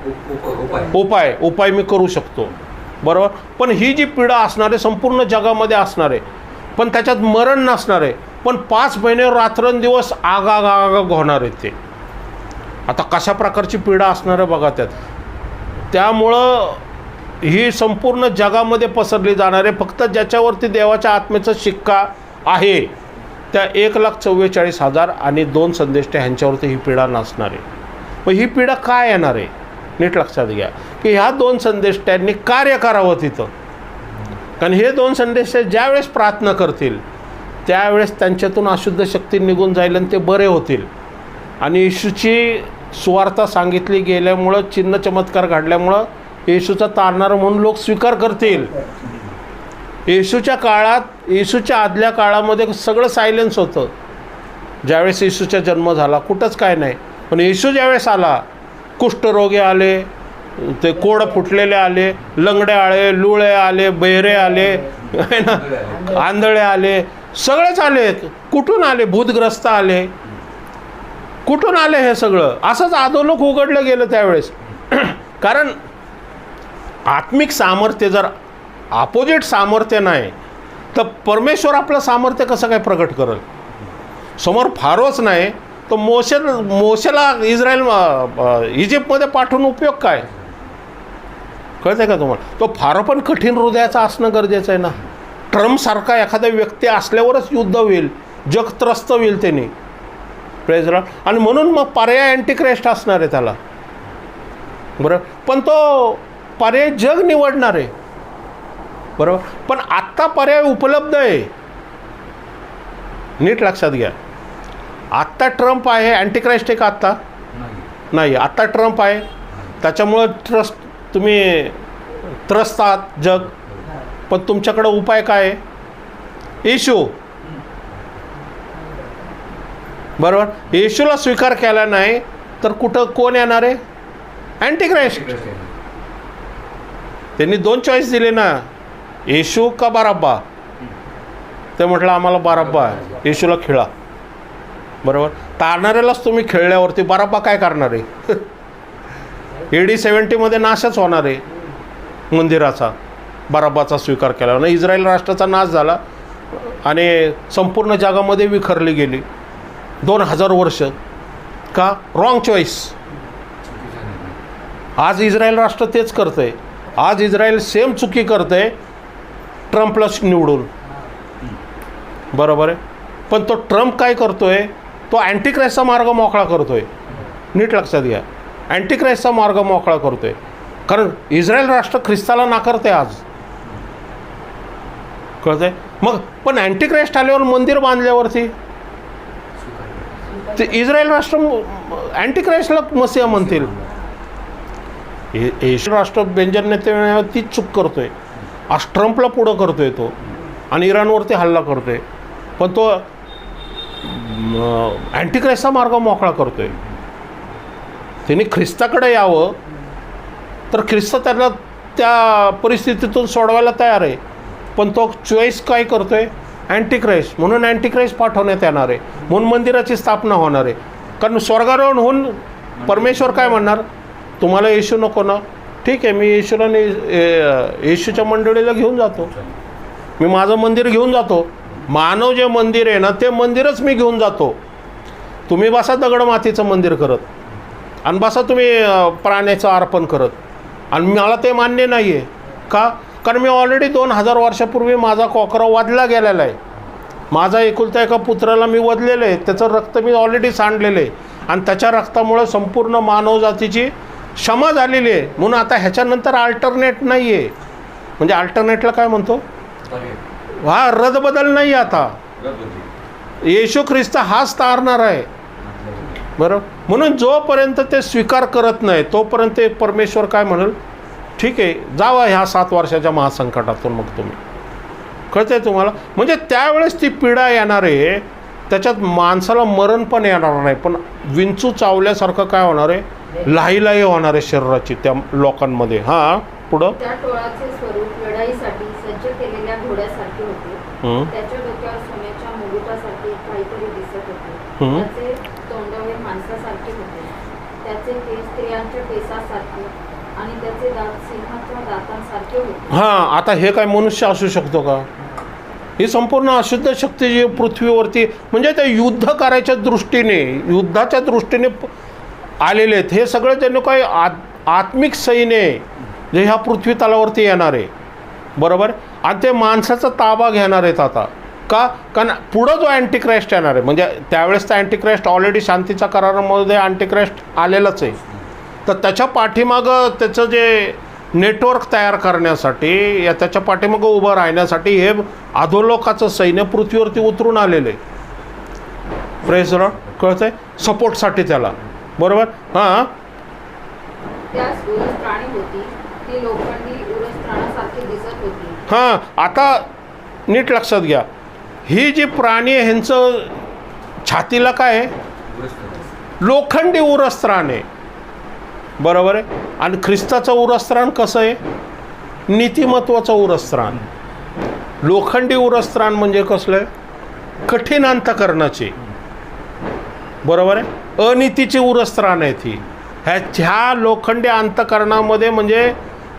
उपाय मी करू शकतो, बरोबर. पण ही जी पिढा असणार आहे संपूर्ण जगामध्ये असणार आहे, पण त्याच्यात मरण नसणार आहे. पण 5 महिने रात्रंदिवस आग होणार आहे ते. आता कशा प्रकारची पिढा असणार आहे बघा त्यात. त्यामुळं ही संपूर्ण जगामध्ये पसरली जाणार आहे. फक्त ज्याच्यावरती देवाच्या आत्म्याचा शिक्का आहे त्या 1,44,000 आणि 2 संदेष्टे ह्यांच्यावरती ही पिढा नसणार आहे. मग ही पिढा काय येणार आहे नीट लक्षात घ्या की ह्या 2 संदेष्ट्यांनी कार्य करावं तिथं. कारण हे 2 संदेष्ट ज्यावेळेस प्रार्थना करतील त्यावेळेस त्यांच्यातून अशुद्ध शक्ती निघून जाईल आणि ते बरे होतील. आणि येशूची सुवार्ता सांगितली गेल्यामुळं, चिन्ह चमत्कार घडल्यामुळं येशूचा तारणारा म्हणून लोक स्वीकार करतील. येशूच्या काळात, येशूच्या आदल्या काळामध्ये सगळं सायलेन्स होतं. ज्यावेळेस येशूचा जन्म झाला कुठंच काय नाही. पण येशू ज्यावेळेस आला कुष्ठरोगी आले, ते कोड फुटलेले आले, लंगडे आले, लुळे आले, बहिरे आले, है ना, आंधळे आले, सगळेच आले. कुठून आले? भूतग्रस्त आले. कुठून आले हे सगळं? असंच अधोलोक उघडलं गेलं त्यावेळेस. कारण आत्मिक सामर्थ्य जर अपोजिट सामर्थ्य नाही तर परमेश्वर आपलं सामर्थ्य कसं काय प्रकट करेल? समोर फारोच नाही तर मोशेला इजिप्तमध्ये पाठवून उपयोग काय? कळतं आहे का तुम्हाला? तो फारो पण कठीण हृदयाचा असणं गरजेचं आहे ना. ट्रम्पसारखा एखादा व्यक्ती असल्यावरच युद्ध होईल, जग त्रस्त होईल त्यांनी. Praise Lord. आणि म्हणून मग पर्याय अँटिक्राइस्ट असणार आहे त्याला, बरोबर. पण तो पर्याय जग निवडणार आहे, बरोबर. पण आत्ता पर्याय उपलब्ध आहे, नीट लक्षात घ्या. आत्ता ट्रम्प आहे, अँटिक्राइस्ट आहे का आत्ता? नाही, आत्ता ट्रम्प आहे. त्याच्यामुळं तुम्ही त्रस्त आहात जग. पण तुमच्याकडं उपाय काय आहे? येशू, बरोबर. येशूला स्वीकार केला नाही तर कुठं कोण येणार आहे? अँटिक्राइस्ट. त्यांनी 2 चॉईस दिले ना, येशू का बाराब्बा. ते म्हटलं आम्हाला बाराब्बा आहे, येशूला खेळा, बरोबर. तारणाऱ्यालाच तुम्ही खेळल्यावरती बाराब्बा काय करणार आहे? AD 70 नाशच होणार आहे मंदिराचा, बाराब्बाचा स्वीकार केला ना. इस्रायल राष्ट्राचा नाश झाला आणि संपूर्ण जगामध्ये विखरली गेली 2000 वर्ष. का? Wrong choice. आज इस्रायल राष्ट्र तेच करतं आहे. आज इस्रायल सेम चुकी करतं आहे, ट्रम्पला निवडून, बरोबर आहे. पण तो ट्रम्प काय करतो आहे? तो अँटिक्राइस्टचा मार्ग मोकळा करतो आहे. नीट लक्षात घ्या, अँटिक्राइस्टचा मार्ग मोकळा करतो आहे. कारण इस्रायल राष्ट्र ख्रिस्ताला नाकारते आज, कळतं आहे. मग पण अँटिक्राइस्ट आल्यावर मंदिर बांधल्यावरती ते इस्रायल राष्ट्र अँटिक्राइस्टला मसिहा म्हणतील. येशू राष्ट्र बेंजन नेतन्याहू तीच चूक करतोय. आज ट्रम्पला पुढं करतोय तो आणि इराणवरती हल्ला करतोय. पण तो अँटिक्राइस्टचा मार्ग मोकळा करतोय. त्यांनी ख्रिस्ताकडे यावं तर ख्रिस्त त्यांना त्या परिस्थितीतून सोडवायला तयार आहे. पण तो चॉईस काय करतोय? अँटिक्राइस्ट. म्हणून अँटिक्राइस्ट पाठवण्यात येणार आहे, म्हणून मंदिराची स्थापना होणार आहे. कारण स्वर्गारोहण होऊन परमेश्वर काय म्हणणार? तुम्हाला येशू नको ना, ठीक आहे, मी येशूला येशूच्या मंडळीला घेऊन जातो, मी माझं मंदिर घेऊन जातो. मानव जे मंदिर आहे ना ते मंदिरच मी घेऊन जातो. तुम्ही बसा दगड मातीचं मंदिर करत आणि बसा तुम्ही प्राण्याचं अर्पण करत. आणि मला ते मान्य नाही आहे. का? कारण मी ऑलरेडी 2000 वर्षापूर्वी माझा कोकरा वधला गेलेला आहे. माझा एकुलता एका पुत्राला मी वधलेलं आहे, त्याचं रक्त मी ऑलरेडी सांडलेलं आहे आणि त्याच्या रक्तामुळे संपूर्ण मानवजातीची क्षमा झालेली आहे. म्हणून आता ह्याच्यानंतर अल्टरनेट नाही आहे. म्हणजे अल्टरनेटला काय म्हणतो? हा, रदबदल नाही. आता येशू ख्रिस्त हाच तारणार आहे, बरोबर. म्हणून जोपर्यंत ते स्वीकार करत नाही तोपर्यंत परमेश्वर काय म्हणेल? ठीक आहे, जावा ह्या 7 वर्षाच्या महासंकटातून. मग तुम्ही, कळतं आहे तुम्हाला? म्हणजे त्यावेळेस ती पीडा येणार आहे, त्याच्यात माणसाला मरण पण येणार नाही, पण विंचू चावल्यासारखं काय होणार आहे? लाहीलाही होणार आहे शरीराची त्या लोकांमध्ये. हां, पुढं. त्या टोळाचे स्वरूप लढाईसाठी सज्ज केलेल्या घोड्यासारखे होते. त्याच्या डोक्यावर सोन्याच्या मुकुटासारखे काहीतरी दिसत होते. त्याचे तोंडावे माणसासारखे होते. त्याचे केस स्त्रियांच्या केसासारखे आणि त्याचे दात सिंहाच्या दातांसारखे होते. हां, आता हे काय मनुष्य असू शकतो का? ही संपूर्ण अशुद्ध शक्ती जी पृथ्वीवरती, म्हणजे त्या युद्ध करायच्या दृष्टीने, युद्धाच्या दृष्टीने आलेले आहेत. हे सगळे त्यांनी काही आत्मिक सैन्य जे ह्या पृथ्वी तलावरती येणार आहे, बरोबर. आणि ते माणसाचा ताबा घेणार आहेत आता. का? कारण पुढं जो अँटिक्राइस्ट येणार आहे, म्हणजे त्यावेळेस तर अँटिक्राइस्ट ऑलरेडी शांतीच्या करारामध्ये अँटिक्राइस्ट आलेलाच आहे. तर त्याच्या पाठीमागं त्याचं जे नेटवर्क तयार करण्यासाठी, या त्याच्या पाठीमागं उभं राहण्यासाठी हे अधोलोकाचं सैन्य पृथ्वीवरती उतरून आलेलं आहे. Praise Lord. कळतं आहे? सपोर्टसाठी त्याला, बरोबर. हां, त्यास उरस प्राणी होती, ती लोखंडी उरस प्राण्यासारखी दिसत होती. हां, आता नीट लक्षात घ्या, ही जी प्राणी आहे ह्यांचं छातीला काय आहे? लोखंडी उरस त्राण आहे. बरोबर आहे. आणि ख्रिस्ताचं उरस्त्राण कसं आहे? नीतिमत्वाचं उरस्त्राण. लोखंडी उरस्त्राण म्हणजे कसलं आहे? कठीण अंतकरणाची, बरोबर आहे. अनीतीची उरस्त्राण आहे ती. ह्या लोखंडी अंतकरणामध्ये म्हणजे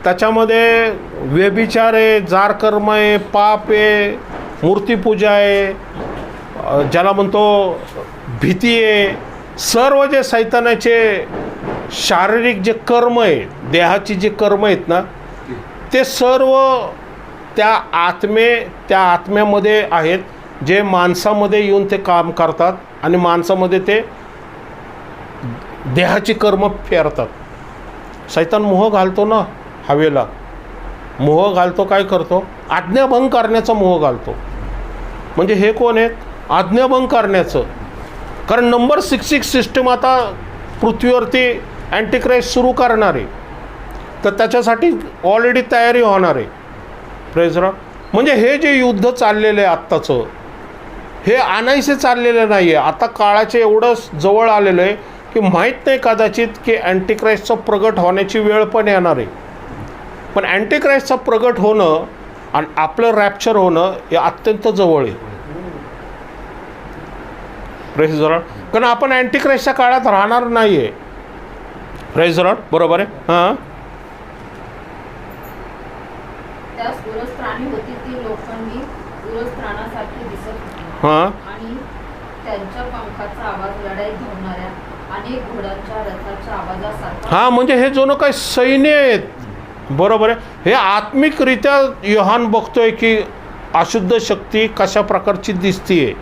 त्याच्यामध्ये व्यभिचार आहे, जारकर्म आहे, पाप आहे, मूर्तीपूजा आहे, ज्याला म्हणतो भीती आहे, सर्व जे सैतानाचे शारीरिक जे कर्म आहे, देहाची जे कर्म आहेत ना, ते सर्व त्या आत्म्यामध्ये आहेत, जे माणसामध्ये येऊन ते काम करतात आणि माणसामध्ये ते देहाची कर्म फेरतात. सैतान मोह घालतो ना हवेला, मोह घालतो. काय करतो? आज्ञाभंग करण्याचा मोह घालतो. म्हणजे हे कोण आहेत? आज्ञाभंग करण्याचं. कारण नंबर 66 सिस्टम आता पृथ्वीवरती अँटिक्राइस्ट सुरू करणार आहे, तर त्याच्यासाठी ऑलरेडी तयारी होणार आहे. Praise Lord. म्हणजे हे जे युद्ध चाललेलं आहे आत्ताचं, हे आणायचे चाललेलं नाही आहे. आता काळाचे एवढं जवळ आलेलं आहे की माहीत नाही कदाचित की अँटिक्राइस्टचं प्रगट होण्याची वेळ पण येणार आहे. पण अँटिक्राइस्टचं प्रगट होणं आणि आपलं रॅप्चर होणं हे अत्यंत जवळ आहे. Praise Lord. कारण आपण अँटिक्राइस्टच्या काळात राहणार नाही आहे. Praise Lord. बरोबर आहे. हां, त्यास उरस्त्राणी होती ती लोखंडी उरस्त्राणासारखी दिसत होती. हां, आणि त्यांच्या पंखाचा आवाज लढाई धावणाऱ्या अनेक घोड्यांच्या रथाच्या आवाजासारखा. हां, म्हणजे हे जो काही सैन्य आहेत, बरोबर आहे. हे आत्मिकरित्या योहान बघतोय की अशुद्ध शक्ती कशा प्रकारची दिसतीये,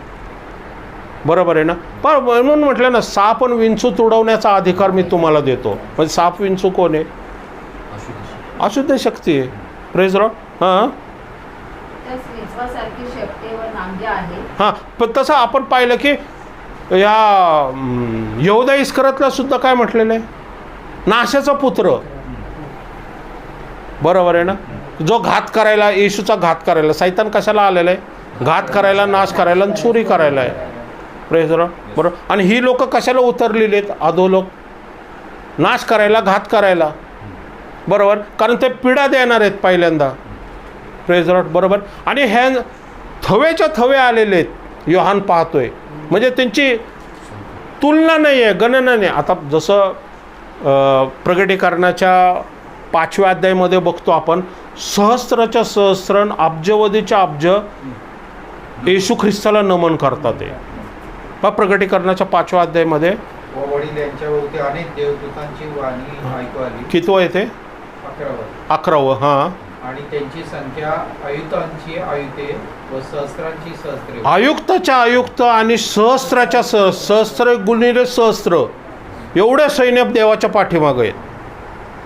बरोबर आहे ना. पण म्हणून म्हटलं ना, साप आणि विंचू तुडवण्याचा अधिकार मी तुम्हाला देतो. म्हणजे साप विंचू कोण आहे? अशुद्ध शक्ती आहे. Praise Lord. हां, त्यास विंचवासारखी शेपटे व नांग्या आहे. हां, पण तसं आपण पाहिलं की या यहूदा इस्करियोतला सुद्धा काय म्हटलेलं आहे? नाशाचा पुत्र, बरोबर आहे ना. जो घात करायला, येशूचा घात करायला. सैतान कशाला आलेला आहे? घात करायला, नाश करायला आणि चोरी करायला आहे. Praise Lord. बरोबर. आणि ही लोक कशाला उतरलेली आहेत? अधोलोक, नाश करायला, घात करायला, बरोबर. कारण ते पीडा देणार आहेत पहिल्यांदा. Praise Lord. बरोबर. आणि ह्या थवेच्या थवे आलेले आहेत, योहान पाहतोय. म्हणजे त्यांची तुलना नाही आहे, गणना नाही. आता जसं प्रगटीकरणाच्या 5व्या अध्यायामध्ये बघतो आपण, सहस्राच्या सहस्रण, अब्जवधीच्या अब्ज येशू ख्रिस्ताला नमन करतात. ते पहा प्रगटीकरणाच्या 5व्या अध्यायामध्ये. वडील यांच्याभोवती अनेक देवदूतांची वाणी ऐकू आली. कितवं येते? 11वं. हां. आणि त्यांची संख्या आयुक्तांची आयुक्ते व सहस्रांची सहस्त्रे. आयुक्ताच्या आयुक्त आणि सहस्राच्या सहस्त्र गुणिले सहस्त्र एवढे सैन्य देवाच्या पाठीमागे आहेत,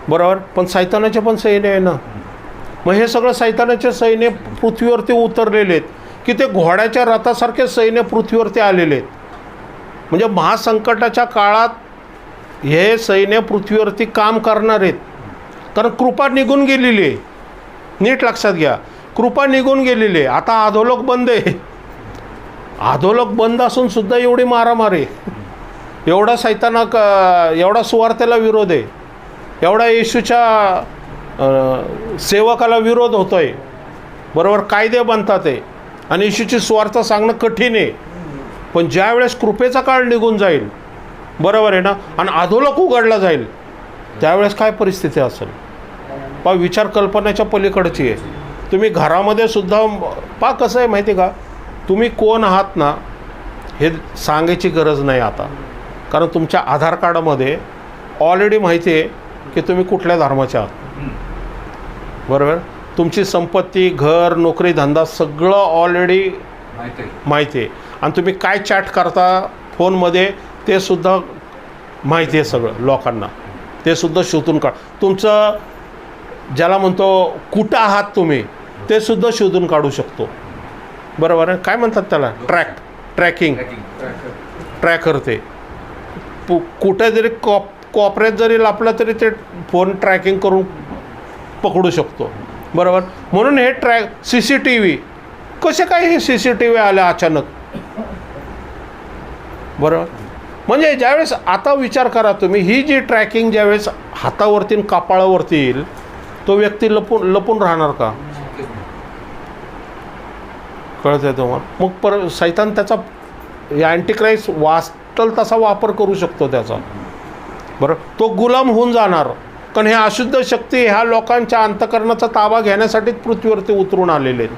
बरोबर. पण सैतानाचे पण सैन्य आहे ना. मग हे सगळं सैतानाचे सैन्य पृथ्वीवरती उतरलेले आहेत की ते घोड्याच्या रथासारखे सैन्य पृथ्वीवरती आलेले आहेत. म्हणजे महासंकटाच्या काळात हे सैन्य पृथ्वीवरती काम करणार आहेत. कारण कृपा निघून गेलेली आहे. नीट लक्षात घ्या, कृपा निघून गेलेली आहे. आता अधोलोक बंद आहे. अधोलोक बंद असून सुद्धा एवढी मारामारी, एवढा सैताना, एवढा सुवार्थेला विरोध आहे, एवढा येशूच्या सेवकाला विरोध होतो आहे, बरोबर. कायदे बनतात आहे आणि येशूची सुवार्थ सांगणं कठीण आहे. पण ज्या वेळेस कृपेचा काळ निघून जाईल, बरोबर आहे ना, आणि अधोलोक उघडला जाईल, त्यावेळेस काय परिस्थिती असेल पा विचार कल्पनेच्या पलीकडची आहे. तुम्ही घरामध्ये सुद्धा पा कसं आहे माहिती का, तुम्ही कोण आहात ना हे सांगायची गरज नाही आता. कारण तुमच्या आधार कार्डामध्ये ऑलरेडी माहिती आहे की तुम्ही कुठल्या धर्माचे आहात, बरोबर. तुमची संपत्ती, घर, नोकरी, धंदा सगळं ऑलरेडी माहिती आहे. आणि तुम्ही काय चॅट करता फोनमध्ये ते सुद्धा माहिती आहे सगळं लोकांना. ते सुद्धा शोधून काढ. तुमचं ज्याला म्हणतो कुठं आहात तुम्ही ते सुद्धा शोधून काढू शकतो, बरोबर आहे. काय म्हणतात त्याला? Tracking tracker. ते कुठे जरी कोपऱ्यात जरी लापला तरी ते फोन ट्रॅकिंग करून पकडू शकतो, बरोबर. म्हणून हे CCTV कसे काय हे CCTV आले अचानक, बरोबर. म्हणजे ज्यावेळेस आता विचार करा तुम्ही, ही जी ट्रॅकिंग ज्यावेळेस हातावरती आणि कपाळावरती येईल, तो व्यक्ती लपून राहणार का? कळत आहे तुम्हाला? मग सैतान त्याचा अँटिक्राइस्ट वास्तल तसा वापर करू शकतो त्याचा. बरं, तो गुलाम होऊन जाणार. कारण हे अशुद्ध शक्ती ह्या लोकांच्या अंतःकरणाचा ताबा घेण्यासाठीच पृथ्वीवरती उतरून आलेले आहेत.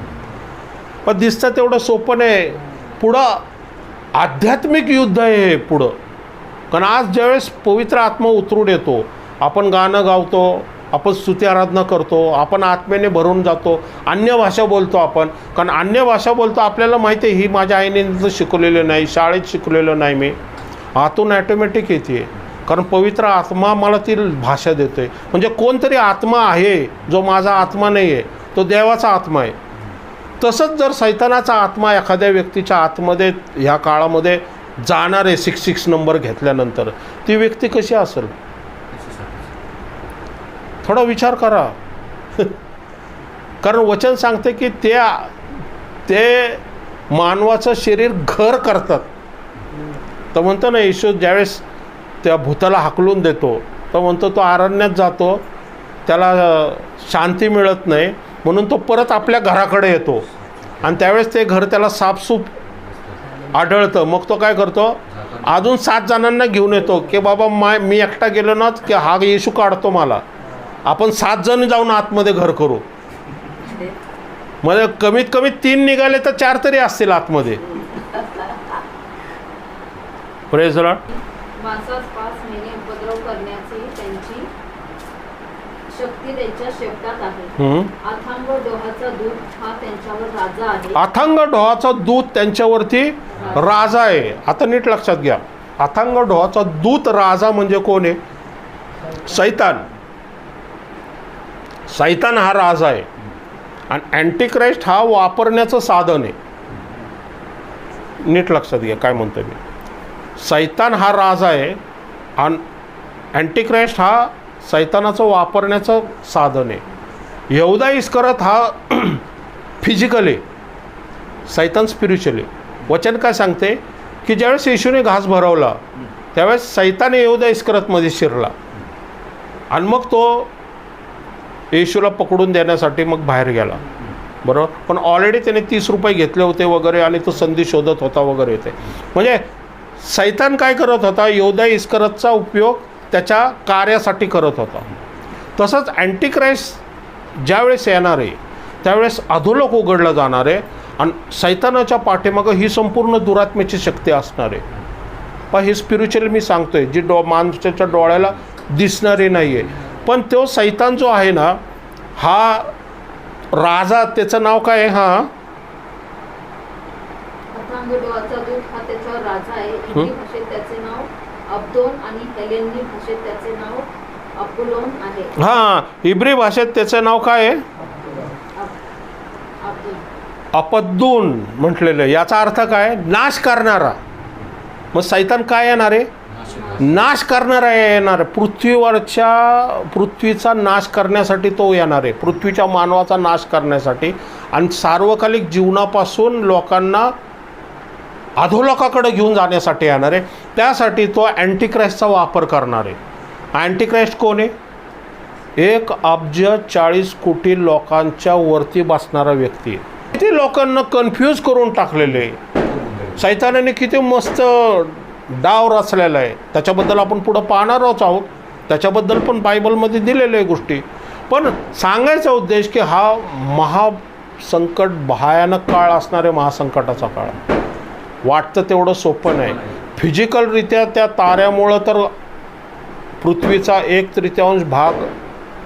पण दिसतं तेवढं सोपं नाही. पुढं आध्यात्मिक युद्ध आहे हे पुढं. कारण आज ज्यावेळेस पवित्र आत्मा उतरून येतो, आपण गाणं गावतो, आपण स्तुती आराधना करतो, आपण आत्म्याने भरून जातो, अन्य भाषा बोलतो आपण. कारण अन्य भाषा बोलतो आपल्याला माहिती आहे ही माझ्या आईने शिकवलेलं नाही, शाळेत शिकवलेलं नाही, मी आतून ॲटोमॅटिक येते. कारण पवित्र आत्मा मला ती भाषा देतो आहे. म्हणजे कोणतरी आत्मा आहे जो माझा आत्मा नाही आहे, तो देवाचा आत्मा आहे. तसंच जर सैतानाचा आत्मा एखाद्या व्यक्तीच्या आतमध्ये ह्या काळामध्ये जाणार आहे 66 नंबर घेतल्यानंतर, ती व्यक्ती कशी असेल? थोडा विचार करा. कारण वचन सांगते की ते मानवाचं शरीर घर करतात. तर म्हणतो ना, येशू ज्यावेळेस त्या भूताला हाकलून देतो तर म्हणतो तो अरण्यात जातो, त्याला शांती मिळत नाही, म्हणून तो परत आपल्या घराकडे येतो. आणि त्यावेळेस ते घर त्याला साफसूफ आढळतं. मग तो काय करतो, अजून 7 जणांना घेऊन येतो की बाबा मी एकटा गेलो ना की हा येशू काढतो मला, आपण 7 जण जाऊन आतमध्ये घर करू. म्हणजे कमीत कमी 3 निघाले तर 4 तरी असतील आतमध्ये. Praise the Lord. माणसास 5 महिने उपद्रव करण्याची त्यांची शक्ती त्यांच्या शेपटात आहे. अथांग डोहाचा दूत हा त्यांच्यावर राजा आहे. अथांग डोहाचा दूत त्यांच्यावरती राजा आहे. आता नीट लक्षात घ्या, अथांग डोहाचा दूत राजा म्हणजे कोण आहे? सैतान. सैतान हा राजा आहे आणि अँटिक्राइस्ट हा वापरण्याचं साधन आहे. नीट लक्षात घ्या काय म्हणतो मी. सैतान हा राजा आहे आणि अँटिक्राइस्ट हा सैतानाचं वापरण्याचं साधन आहे. यहूदा इस्करियोत हा फिजिकल आहे, सैतान स्पिरिच्युअल आहे. वचन काय सांगते की ज्यावेळेस येशूने घास भरवला त्यावेळेस सैतान यहूदा इस्करियोतमध्ये शिरला आणि मग तो येशूला पकडून देण्यासाठी मग बाहेर गेला. बरोबर. पण ऑलरेडी त्याने 30 रुपये घेतले होते वगैरे आणि तो संधी शोधत होता वगैरे होते. म्हणजे सैतान काय करत होता, यहूदा इस्करियोतचा उपयोग त्याच्या कार्यासाठी करत होता. तसंच अँटिक्राइस्ट ज्यावेळेस येणार आहे त्यावेळेस अधोलोक उघडलं जाणार आहे आणि सैतानाच्या पाठीमागं ही संपूर्ण दुरात्म्याची शक्ती असणार आहे. पण हे स्पिरिच्युअल मी सांगतो आहे, जी माणसाच्या डोळ्याला दिसणारी नाही आहे. पण तो सैतान जो आहे ना, हा राजा, त्याचं नाव काय आहे? हा अथांग डोहाचा दूत हा त्याच्यावर राजा आहे. हिब्री भाषेत त्याचे नाव अबदोन आणि हेलेनी भाषेत त्याचे नाव अपोलोन आहे. हां, हिब्री भाषेत त्याचं नाव काय आहे? अपद्दून म्हटलेलं. याचा अर्थ काय? नाश करणारा. मग सैतान काय येणार आहे? नाश करणारा येणार आहे. पृथ्वीचा नाश करण्यासाठी तो येणार आहे, पृथ्वीच्या मानवाचा नाश करण्यासाठी. आणि सार्वकालिक जीवनापासून लोकांना अधोलोकाकडे घेऊन जाण्यासाठी येणार आहे. त्यासाठी तो अँटिक्राइस्टचा वापर करणार आहे. अँटिक्राइस्ट कोण आहे? 1,40,40,00,000 लोकांच्या वरती बसणारा व्यक्ती आहे. किती लोकांना कन्फ्यूज करून टाकलेले. सैतानाने किती मस्त डाव रचलेला आहे, त्याच्याबद्दल आपण पुढं पाहणार आहोत. त्याच्याबद्दल पण बायबलमध्ये दिलेल्या आहे गोष्टी. पण सांगायचा उद्देश की हा महासंकट, भयानक काळ असणारे महासंकटाचा काळ. वाटतं तेवढं सोपं नाही. फिजिकलरित्या त्या ताऱ्यामुळं तर पृथ्वीचा 1/3 भाग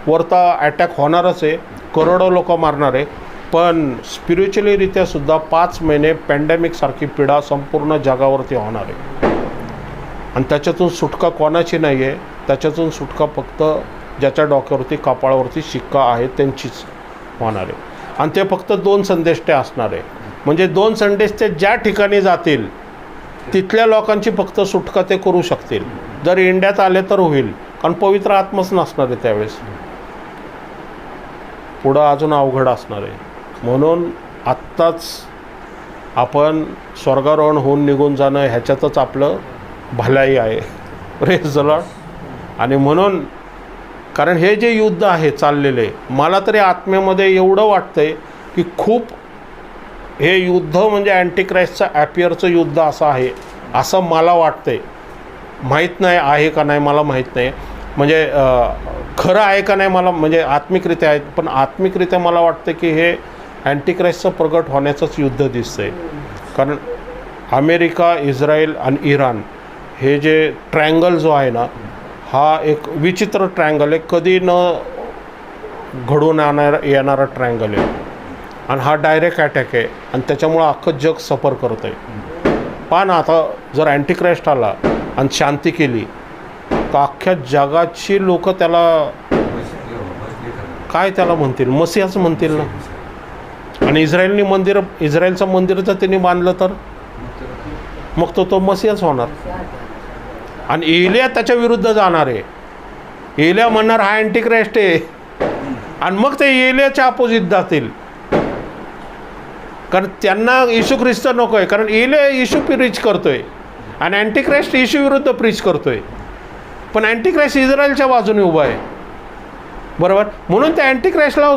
वरता अटॅक होणारच आहे, करोडो लोक मारणार आहे. पण स्पिरिच्युअलीरित्या सुद्धा 5 महिने पॅन्डेमिकसारखी पिढा संपूर्ण जगावरती होणार आहे. आणि त्याच्यातून सुटका कोणाची नाही आहे. त्याच्यातून सुटका फक्त ज्याच्या डोक्यावरती कपाळावरती शिक्का आहे त्यांचीच होणार आहे. आणि ते फक्त 2 संदेष्टे असणार आहे. म्हणजे 2 संदेष्टे ज्या ठिकाणी जातील तिथल्या लोकांची फक्त सुटका ते करू शकतील. जर इंडियात आले तर होईल, कारण पवित्र आत्माच नसणार आहे त्यावेळेस. पुढं अजून अवघड असणार आहे. म्हणून आत्ताच आपण स्वर्गारोहण होऊन निघून जाणं ह्याच्यातच आपलं भलाई आहे. Praise the lord. आणि म्हणून कारण हे जे युद्ध आहे चाललेले, मला तरी आत्म्यामध्ये एवढं वाटतंय की खूप हे युद्ध म्हणजे अँटिक्राइस्टचं ॲपियरचं युद्ध असं आहे असं मला वाटतंय. माहीत नाही आहे का नाही, मला माहीत नाही. म्हणजे खरं आहे का नाही मला, म्हणजे आत्मिकरित्या आहे, पण आत्मिकरित्या मला वाटतं की हे अँटिक्राइस्टचं प्रगट होण्याचंच युद्ध दिसतं आहे. कारण अमेरिका, इस्रायल आणि इराण हे जे ट्रँगल जो आहे ना, हा एक विचित्र ट्रँगल आहे, कधी न घडून येणारा ट्रँगल आहे. आणि हा डायरेक्ट अटॅक आहे आणि त्याच्यामुळं अख्खं जग सफर करतं आहे. पहा ना, आता जर अँटिक्राइस्ट आला आणि शांती केली तर अख्ख्या जगाची लोक त्याला काय त्याला म्हणतील, मसीहाच म्हणतील ना. आणि इस्रायलचं मंदिर जर त्यांनी बांधलं तर मग तो मसीहाच होणार. आणि एलिया त्याच्या विरुद्ध जाणार आहे. एलिया म्हणणार हा अँटिक्राइस्ट आहे, आणि मग ते एलियाच्या अपोजिट जातील. कारण त्यांना येशू ख्रिस्त नको आहे. कारण एलिया येशू प्रीच करतोय आणि अँटिक्राइस्ट येशू विरुद्ध प्रीच करतोय. पण अँटिक्राइस्ट इस्रायलच्या बाजूने उभा आहे, बरोबर. म्हणून ते अँटिक्राइस्टला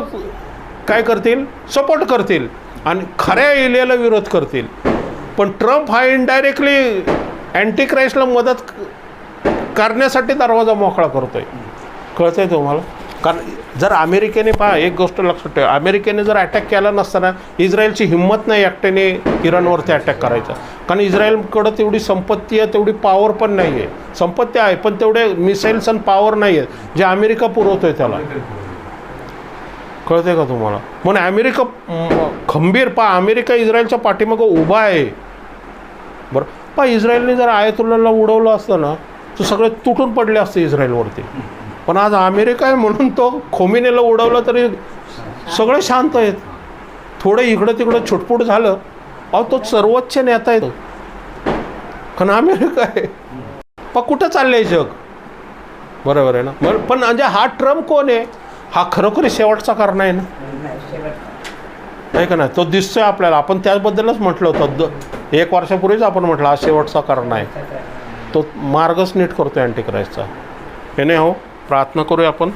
काय करतील, सपोर्ट करतील आणि खऱ्या एलियाला विरोध करतील. पण ट्रम्प हा इनडायरेक्टली अँटिक्राइस्टला मदत करण्यासाठी दरवाजा मोकळा करतोय. कळतंय तुम्हाला. कारण जर अमेरिकेने पहा, एक गोष्ट लक्षात ठेवा, अमेरिकेने जर अटॅक केला नसताना इस्रायलची हिंमत नाही एकट्याने इराणवरती अटॅक करायचा. कारण इस्रायलकडं तेवढी संपत्ती आहे, तेवढी पॉवर पण नाही आहे. संपत्ती आहे पण तेवढे मिसाईल्स आणि पॉवर नाही आहेत जे अमेरिका पुरवतोय त्याला. कळतंय का तुम्हाला. म्हणून अमेरिका खंबीर पहा, अमेरिका इस्रायलच्या पाठीमागं उभा आहे, बरं. पहा, इस्रायलने जर आयतुल्लाला उडवलं असतं ना तर सगळे तुटून पडले असते इस्रायलवरती. पण आज अमेरिका आहे म्हणून तो खोमेनीला उडवलं तरी सगळे शांत आहेत. थोडं इकडं तिकडं छुटपुट झालं, अहो तो सर्वोच्च नेता आहे, कारण अमेरिका आहे. पण कुठं चाललंय जग, बरोबर आहे ना. पण म्हणजे हा ट्रम्प कोण आहे, हा खरोखरी शेवटचा कारण आहे ना, नाही का नाही. तो दिसतोय आपल्याला. आपण त्याबद्दलच म्हटलं होतं 1 वर्षापूर्वीच आपण म्हटलं हा शेवटचा कारण आहे. तो मार्गच नीट करतोय अँटिक्राइस्टचा. हे नाही हो. प्रार्थना करूया आपण.